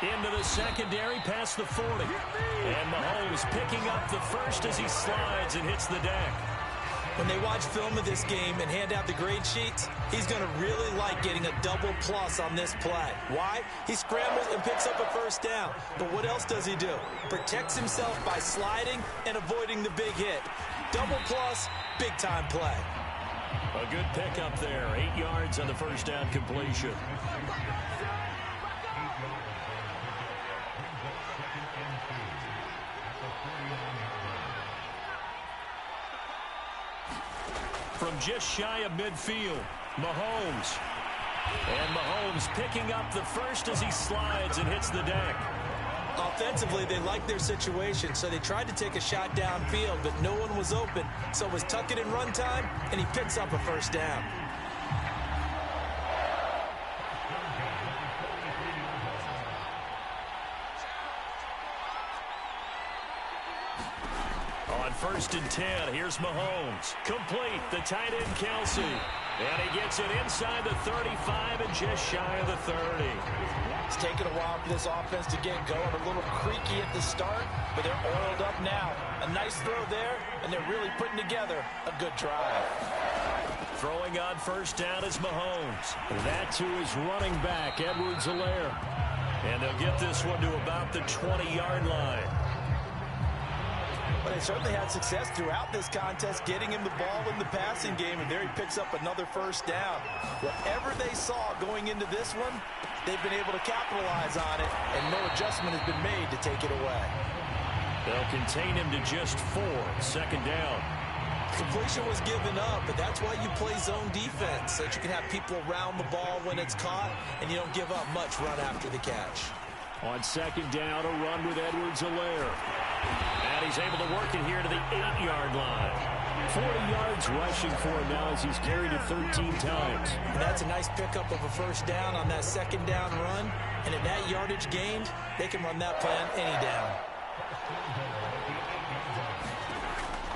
Into the secondary, past the 40. And Mahomes picking up the first as he slides and hits the deck. When they watch film of this game and hand out the grade sheets, he's going to really like getting a double plus on this play. Why? He scrambles and picks up a 1st down. But what else does he do? Protects himself by sliding and avoiding the big hit. Double plus, big-time play. A good pickup there. 8 yards on the 1st down completion. From just shy of midfield, Mahomes. And Mahomes picking up the first as he slides and hits the deck. Offensively, they liked their situation, so they tried to take a shot downfield, but no one was open. So it was tuck it in run time, and he picks up a first down. On 1st and 10, here's Mahomes. Complete, the tight end Kelsey. And he gets it inside the 35 and just shy of the 30. It's taken a while for this offense to get going. A little creaky at the start, but they're oiled up now. A nice throw there, and they're really putting together a good drive. Throwing on 1st down is Mahomes. That to his running back, Edwards-Helaire. And they'll get this one to about the 20-yard line. But they certainly had success throughout this contest, getting him the ball in the passing game, and there he picks up another first down. Whatever they saw going into this one, they've been able to capitalize on it, and no adjustment has been made to take it away. They'll contain him to just 4, 2nd down. Completion was given up, but that's why you play zone defense, so that you can have people around the ball when it's caught, and you don't give up much run after the catch. On 2nd down, a run with Edwards-Helaire. And he's able to work it here to the 8-yard line. 40 yards rushing for him now as he's carried it 13 times. And that's a nice pickup of a first down on that 2nd down run. And at that yardage gained, they can run that plan any down.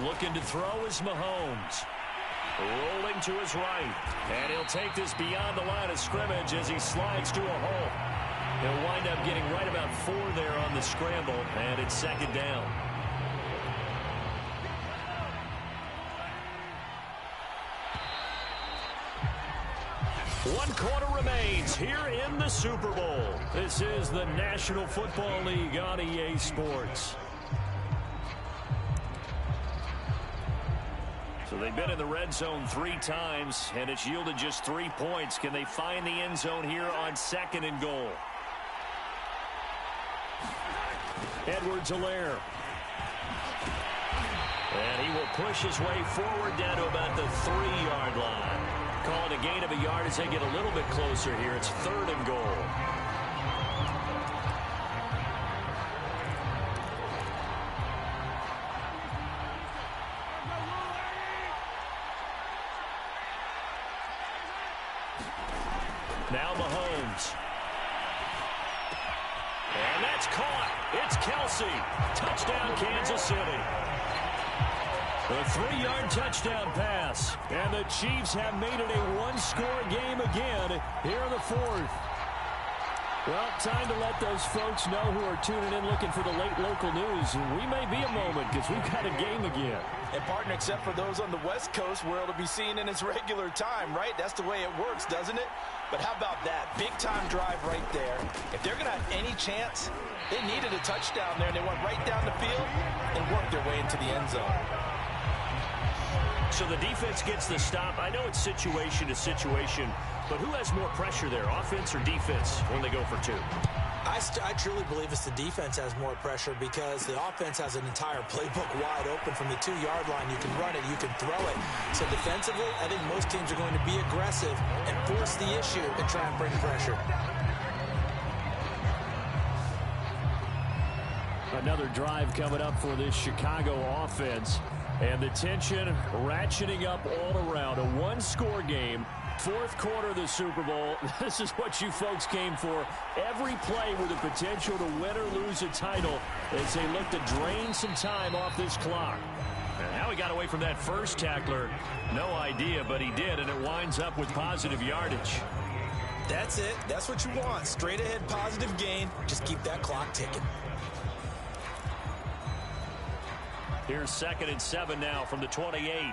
Looking to throw is Mahomes. Rolling to his right. And he'll take this beyond the line of scrimmage as he slides to a hole. He'll wind up getting right about 4 there on the scramble, and it's 2nd down. One quarter remains here in the Super Bowl. This is the National Football League on EA Sports. So they've been in the red zone 3 times, and it's yielded just 3 points. Can they find the end zone here on 2nd and goal? Edwards-Helaire. And he will push his way forward down to about the 3-yard line. Call it a gain of a yard as they get a little bit closer here. It's 3rd and goal. Now Mahomes. And that's caught. It's Kelsey. Touchdown, Kansas City. A 3-yard touchdown pass. And the Chiefs have made it a one-score game again here in the 4th. Well, time to let those folks know who are tuning in looking for the late local news. We may be a moment because we've got a game again. And, partner, except for those on the West Coast where it'll be seen in its regular time, right? That's the way it works, doesn't it? But how about that? Big-time drive right there. If they're going to have any chance, they needed a touchdown there, and they went right down the field and worked their way into the end zone. So the defense gets the stop. I know it's situation to situation, but who has more pressure there, offense or defense, when they go for 2? I truly believe it's the defense has more pressure because the offense has an entire playbook wide open from the 2-yard line. You can run it, you can throw it. So defensively, I think most teams are going to be aggressive and force the issue and try and bring pressure. Another drive coming up for this Chicago offense. And the tension ratcheting up all around. A one-score game. 4th quarter of the Super Bowl. This is what you folks came for. Every play with the potential to win or lose a title as they look to drain some time off this clock. And how he got away from that first tackler, no idea, but he did, and it winds up with positive yardage. That's it. That's what you want. Straight ahead positive gain. Just keep that clock ticking. Here's 2nd and 7 now from the 28.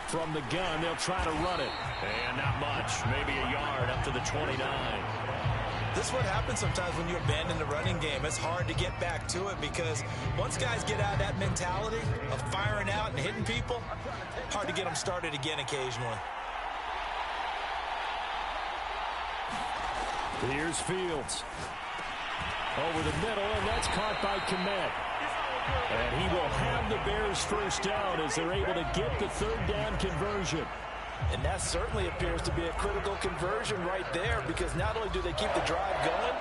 From the gun, they'll try to run it. And not much. Maybe a yard up to the 29. This is what happens sometimes when you abandon the running game. It's hard to get back to it because once guys get out of that mentality of firing out and hitting people, hard to get them started again occasionally. Here's Fields. Over the middle, and that's caught by Kmet. And he will have the Bears first down as they're able to get the 3rd down conversion. And that certainly appears to be a critical conversion right there, because not only do they keep the drive going,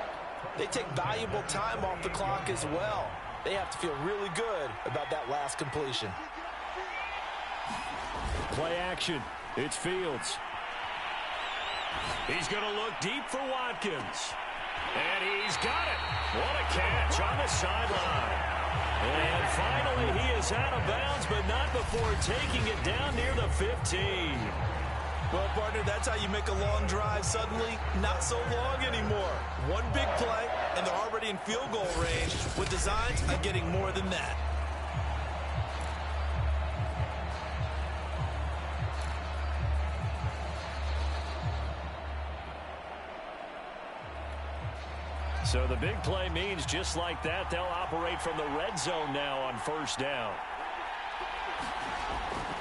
they take valuable time off the clock as well. They have to feel really good about that last completion. Play action. It's Fields. He's going to look deep for Watkins. And he's got it. What a catch on the sideline. And finally he is out of bounds, but not before taking it down near the 15. Well, partner, that's how you make a long drive suddenly not so long anymore. One big play, and they're already in field goal range with designs on getting more than that. So the big play means just like that, they'll operate from the red zone now on first down.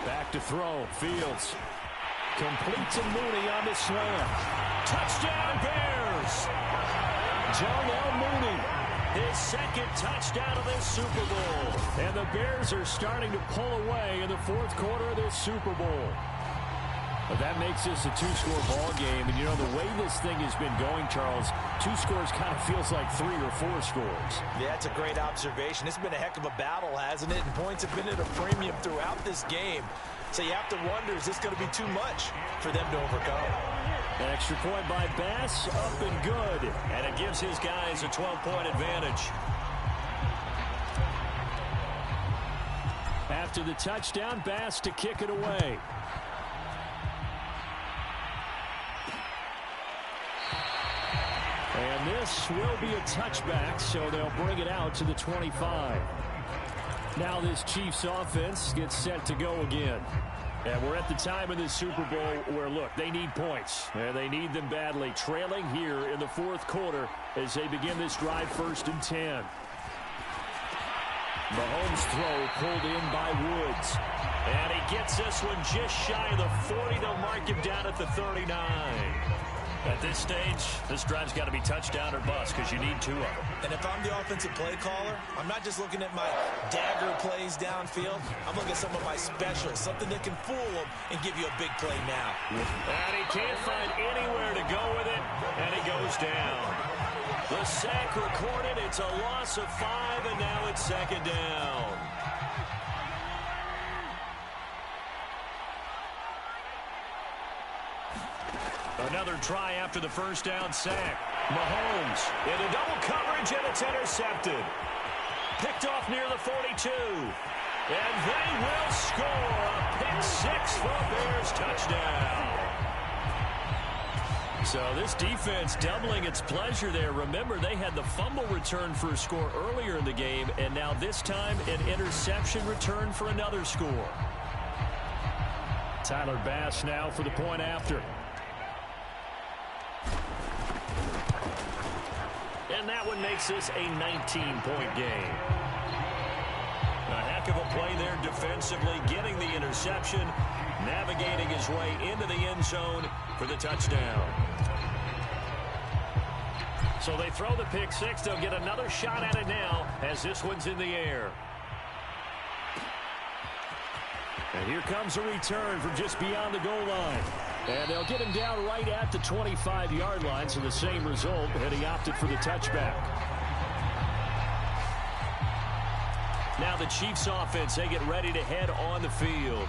Back to throw. Fields. Complete to Mooney on the slam. Touchdown Bears! Darnell Mooney. His second touchdown of this Super Bowl. And the Bears are starting to pull away in the fourth quarter of this Super Bowl. But that makes this a two-score ball game. And, you know, the way this thing has been going, Charles, two scores kind of feels like 3 or 4 scores. Yeah, that's a great observation. It's been a heck of a battle, hasn't it? And points have been at a premium throughout this game. So you have to wonder, is this going to be too much for them to overcome? An extra point by Bass, up and good. And it gives his guys a 12-point advantage. After the touchdown, Bass to kick it away. And this will be a touchback, so they'll bring it out to the 25. Now this Chiefs offense gets set to go again. And we're at the time of this Super Bowl where, look, they need points. And they need them badly. Trailing here in the fourth quarter as they begin this drive, 1st and 10. Mahomes' throw pulled in by Woods. And he gets this one just shy of the 40. They'll mark him down at the 39. At this stage, this drive's got to be touchdown or bust because you need 2 of them. And if I'm the offensive play caller, I'm not just looking at my dagger plays downfield. I'm looking at some of my specials, something that can fool them and give you a big play now. And he can't find anywhere to go with it, and he goes down. The sack recorded. It's a loss of 5, and now it's 2nd down. Another try after the first down sack. Mahomes into double coverage, and it's intercepted. Picked off near the 42. And they will score a pick 6 for a Bears touchdown. So this defense doubling its pleasure there. Remember, they had the fumble return for a score earlier in the game, and now this time an interception return for another score. Tyler Bass now for the point after. And that one makes this a 19-point game. A heck of a play there defensively, getting the interception, navigating his way into the end zone for the touchdown. So they throw the pick 6. They'll get another shot at it now as this one's in the air. And here comes a return from just beyond the goal line. And they'll get him down right at the 25-yard line, so the same result, and he opted for the touchback. Now the Chiefs offense, they get ready to head on the field.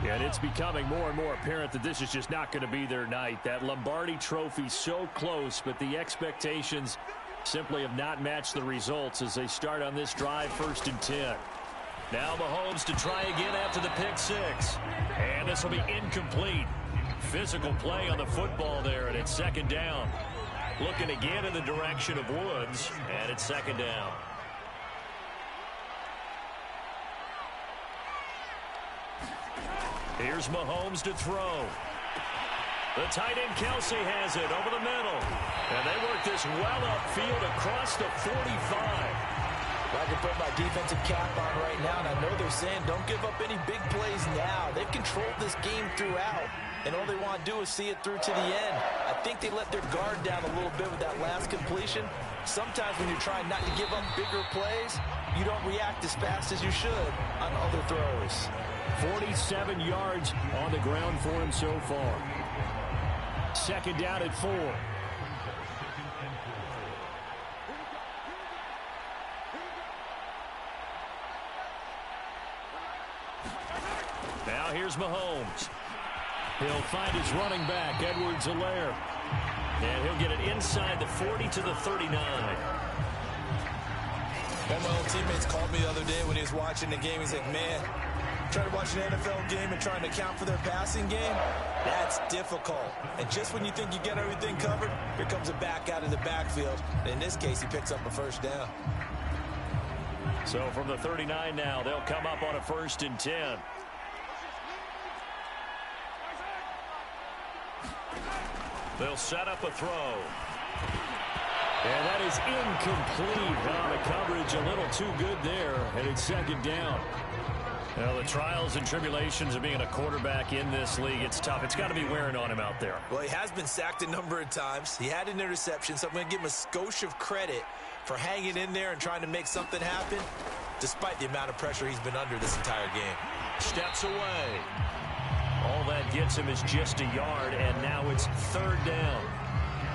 And it's becoming more and more apparent that this is just not going to be their night. That Lombardi trophy so close, but the expectations simply have not matched the results as they start on this drive, 1st and 10. Now Mahomes to try again after the pick 6. And this will be incomplete. Physical play on the football there, and it's 2nd down. Looking again in the direction of Woods, and it's 2nd down. Here's Mahomes to throw. The tight end Kelsey has it over the middle. And they work this well upfield across the 45. I can put my defensive cap on right now, and I know they're saying don't give up any big plays now. They've controlled this game throughout, and all they want to do is see it through to the end. I think they let their guard down a little bit with that last completion. Sometimes when you're trying not to give up bigger plays, you don't react as fast as you should on other throws. 47 yards on the ground for him so far. Second down at 4. Now here's Mahomes. He'll find his running back, Edwards-Helaire. And he'll get it inside the 40 to the 39. One of my old teammates called me the other day when he was watching the game. He's like, man, trying to watch an NFL game and trying to account for their passing game, that's difficult. And just when you think you get everything covered, here comes a back out of the backfield. And in this case, he picks up a first down. So from the 39 now, they'll come up on a 1st and 10. They'll set up a throw. And that is incomplete. Now the coverage a little too good there, and it's second down. Well, the trials and tribulations of being a quarterback in this league, it's tough. It's got to be wearing on him out there. Well, he has been sacked a number of times. He had an interception, so I'm going to give him a skosh of credit for hanging in there and trying to make something happen, despite the amount of pressure he's been under this entire game. Steps away. All that gets him is just a yard, and now it's third down.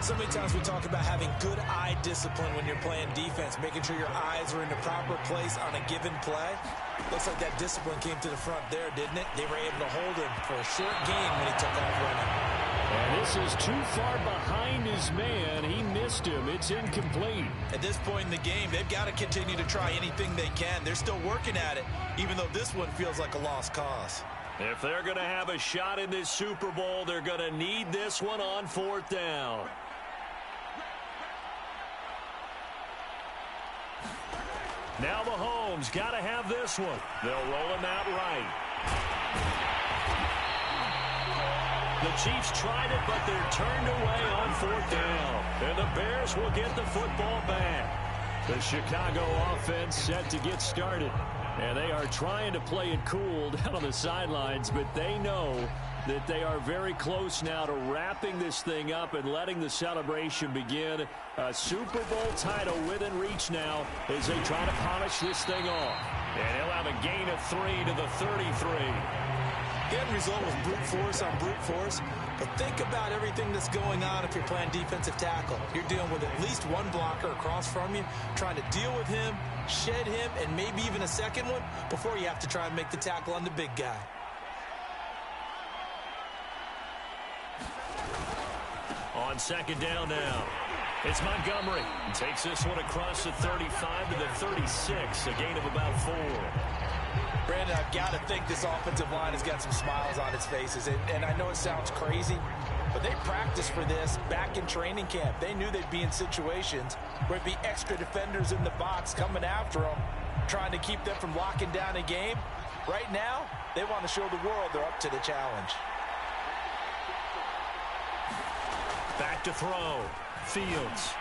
So many times we talk about having good eye discipline when you're playing defense, making sure your eyes are in the proper place on a given play. Looks like that discipline came to the front there, didn't it? They were able to hold him for a short gain when he took off running. And this is too far behind his man. He missed him. It's incomplete. At this point in the game, they've got to continue to try anything they can. They're still working at it, even though this one feels like a lost cause. If they're going to have a shot in this Super Bowl, they're going to need this one on 4th down. Now Mahomes got to have this one. They'll roll him out right. The Chiefs tried it, but they're turned away on 4th down. And the Bears will get the football back. The Chicago offense set to get started. And they are trying to play it cool down on the sidelines, but they know that they are very close now to wrapping this thing up and letting the celebration begin. A Super Bowl title within reach now as they try to polish this thing off. And he'll have a gain of 3 to the 33. The end result was brute force on brute force. But think about everything that's going on if you're playing defensive tackle. You're dealing with at least one blocker across from you, trying to deal with him, shed him, and maybe even a second one before you have to try and make the tackle on the big guy. On second down now, it's Montgomery. He takes this one across the 35 to the 36, a gain of about 4. Brandon, I've got to think this offensive line has got some smiles on its faces. And I know it sounds crazy, but they practiced for this back in training camp. They knew they'd be in situations where it'd be extra defenders in the box coming after them, trying to keep them from locking down a game. Right now, they want to show the world they're up to the challenge. Back to throw. Fields.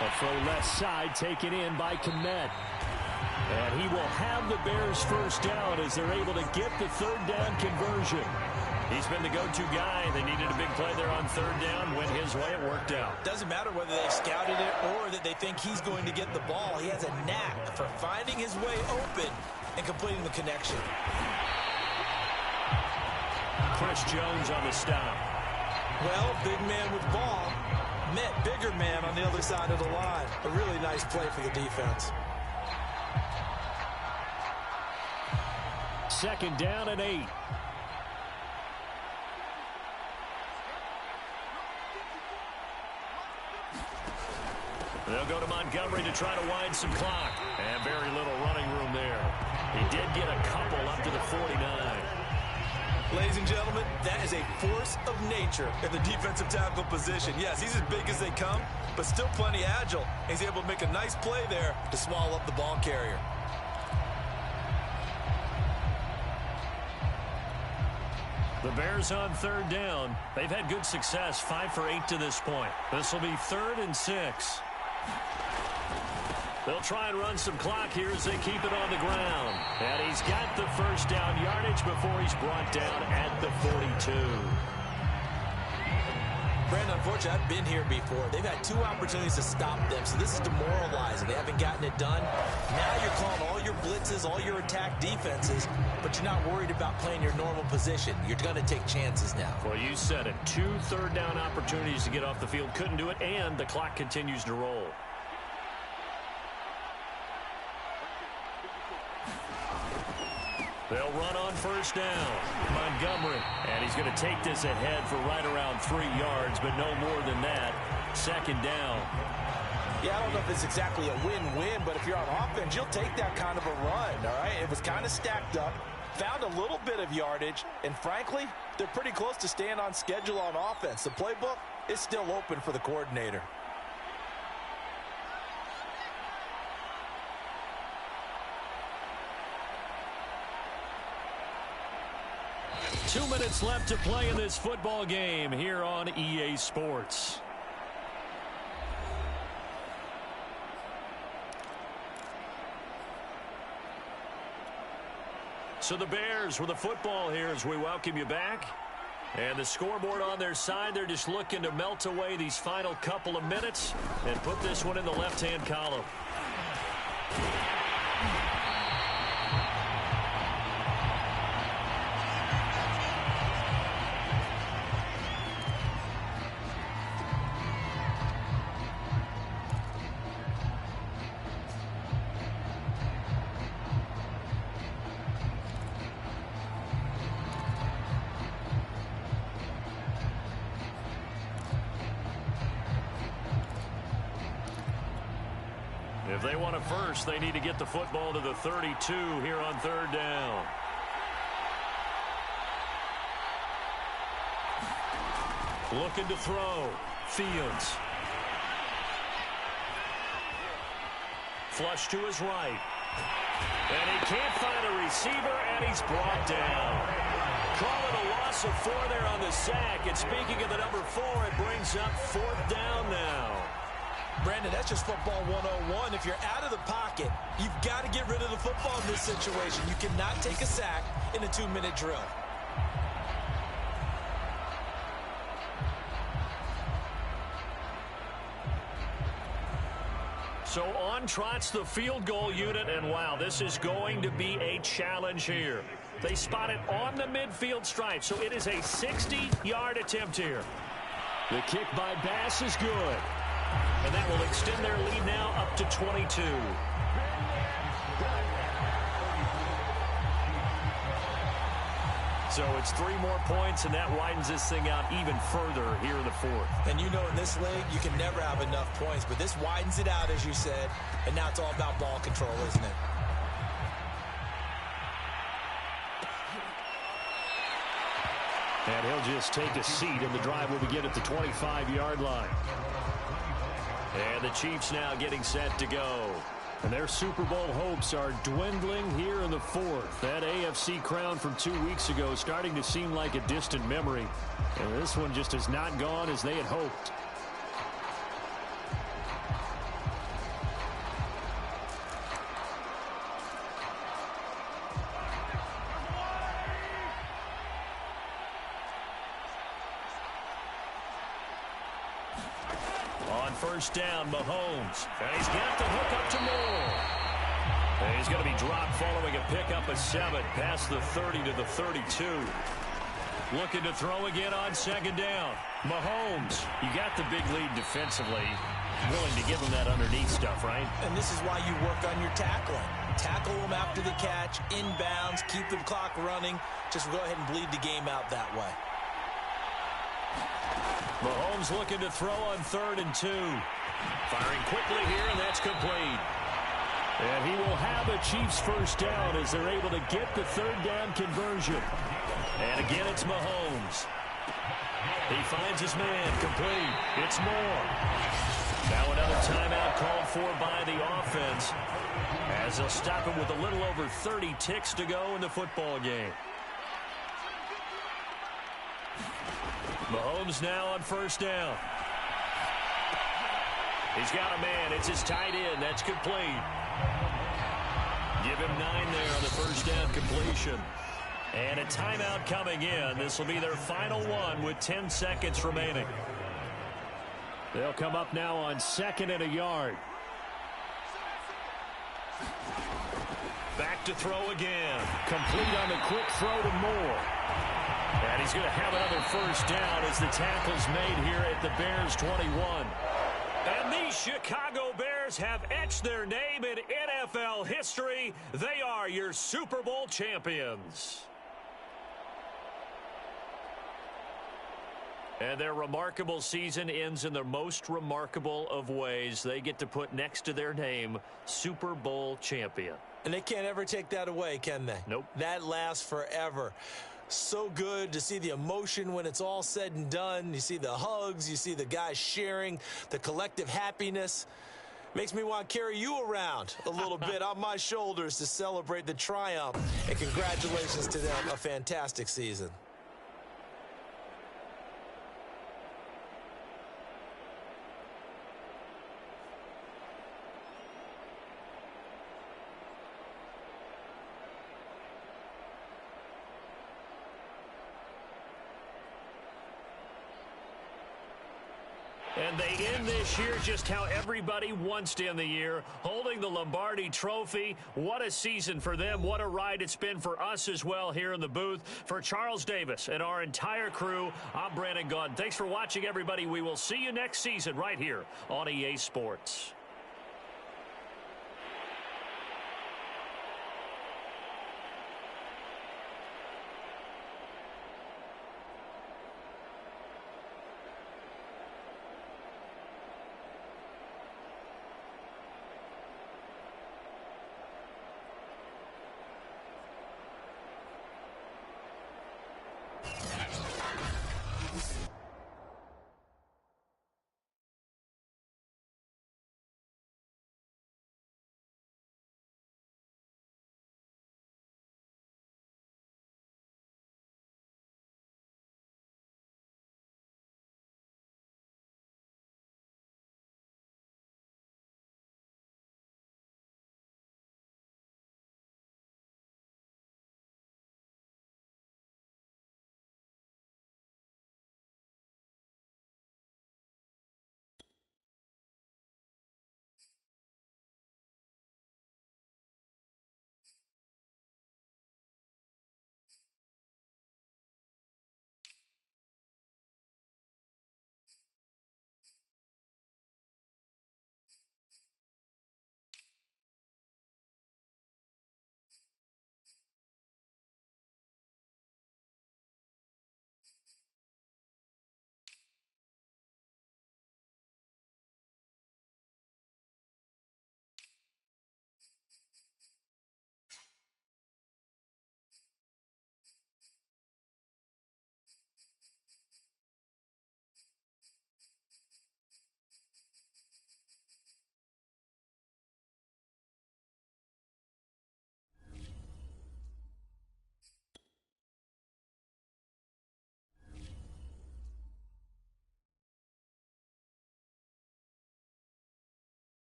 A throw left side taken in by Kmet. And he will have the Bears first down as they're able to get the third down conversion. He's been the go-to guy. They needed a big play there on third down. Went his way. It worked out. Doesn't matter whether they scouted it or that they think he's going to get the ball. He has a knack for finding his way open and completing the connection. Chris Jones on the stop. Well, big man with ball met bigger man on the other side of the line. A really nice play for the defense. Second down and 8. They'll go to Montgomery to try to wind some clock. And very little running room there. He did get a couple up to the 49. Ladies and gentlemen, that is a force of nature in the defensive tackle position. Yes, he's as big as they come, but still plenty agile. He's able to make a nice play there to swallow up the ball carrier. The Bears on third down. They've had good success, 5 for 8 to this point. This will be 3rd and 6. They'll try and run some clock here as they keep it on the ground. And he's got the first down yardage before he's brought down at the 42. Brandon, unfortunately, I've been here before. They've had 2 opportunities to stop them, so this is demoralizing. They haven't gotten it done. Now you're calling all your blitzes, all your attack defenses, but you're not worried about playing your normal position. You're going to take chances now. Well, you said it. 2 third-down opportunities to get off the field. Couldn't do it, and the clock continues to roll. They'll run on first down. Montgomery. And he's going to take this ahead for right around 3 yards, but no more than that. Second down. Yeah, I don't know if it's exactly a win-win, but if you're on offense, you'll take that kind of a run, all right? It was kind of stacked up, found a little bit of yardage, and frankly, they're pretty close to staying on schedule on offense. The playbook is still open for the coordinator. 2 minutes left to play in this football game here on EA Sports. So the Bears with the football here as we welcome you back. And the scoreboard on their side, they're just looking to melt away these final couple of minutes and put this one in the left-hand column. If they want it first, they need to get the football to the 32 here on third down. Looking to throw. Fields. Flush to his right. And he can't find a receiver, and he's brought down. Call it a loss of 4 there on the sack. And speaking of the number 4, it brings up 4th down now. Brandon, that's just football 101. If you're out of the pocket, you've got to get rid of the football in this situation. You cannot take a sack in a 2-minute drill. So on trots the field goal unit, and wow, this is going to be a challenge here. They spot it on the midfield stripe, so it is a 60-yard attempt here. The kick by Bass is good. And that will extend their lead now up to 22. So it's 3 more points, and that widens this thing out even further here in the 4th. And you know in this league, you can never have enough points, but this widens it out, as you said, and now it's all about ball control, isn't it? And he'll just take a seat, and the drive will begin at the 25-yard line. And the Chiefs now getting set to go. And their Super Bowl hopes are dwindling here in the 4th. That AFC crown from 2 weeks ago starting to seem like a distant memory. And this one just has not gone as they had hoped. First down, Mahomes. And he's got the hook up to Moore. And he's going to be dropped following a pickup of 7 past the 30 to the 32. Looking to throw again on second down. Mahomes, you got the big lead defensively. Willing to give him that underneath stuff, right? And this is why you work on your tackling. Tackle them after the catch, inbounds, keep the clock running. Just go ahead and bleed the game out that way. Mahomes looking to throw on 3rd and 2. Firing quickly here, and that's complete. And he will have a Chiefs first down as they're able to get the 3rd down conversion. And again, it's Mahomes. He finds his man, complete. It's Moore. Now another timeout called for by the offense, as they'll stop him with a little over 30 ticks to go in the football game. Mahomes now on first down. He's got a man. It's his tight end. That's complete. Give him 9 there on the first down completion. And a timeout coming in. This will be their final one with 10 seconds remaining. They'll come up now on 2nd and a yard. Back to throw again. Complete on the quick throw to Moore. And he's going to have another first down as the tackle's made here at the Bears 21. And these Chicago Bears have etched their name in NFL history. They are your Super Bowl champions. And their remarkable season ends in the most remarkable of ways. They get to put next to their name, Super Bowl champion. And they can't ever take that away, can they? Nope. That lasts forever. So good to see the emotion when it's all said and done. You see the hugs. You see the guys sharing, the collective happiness. Makes me want to carry you around a little bit on my shoulders to celebrate the triumph. And congratulations to them. A fantastic season. And they end this year just how everybody wants to end the year, holding the Lombardi Trophy. What a season for them. What a ride it's been for us as well here in the booth. For Charles Davis and our entire crew, I'm Brandon Gaudin. Thanks for watching, everybody. We will see you next season right here on EA Sports.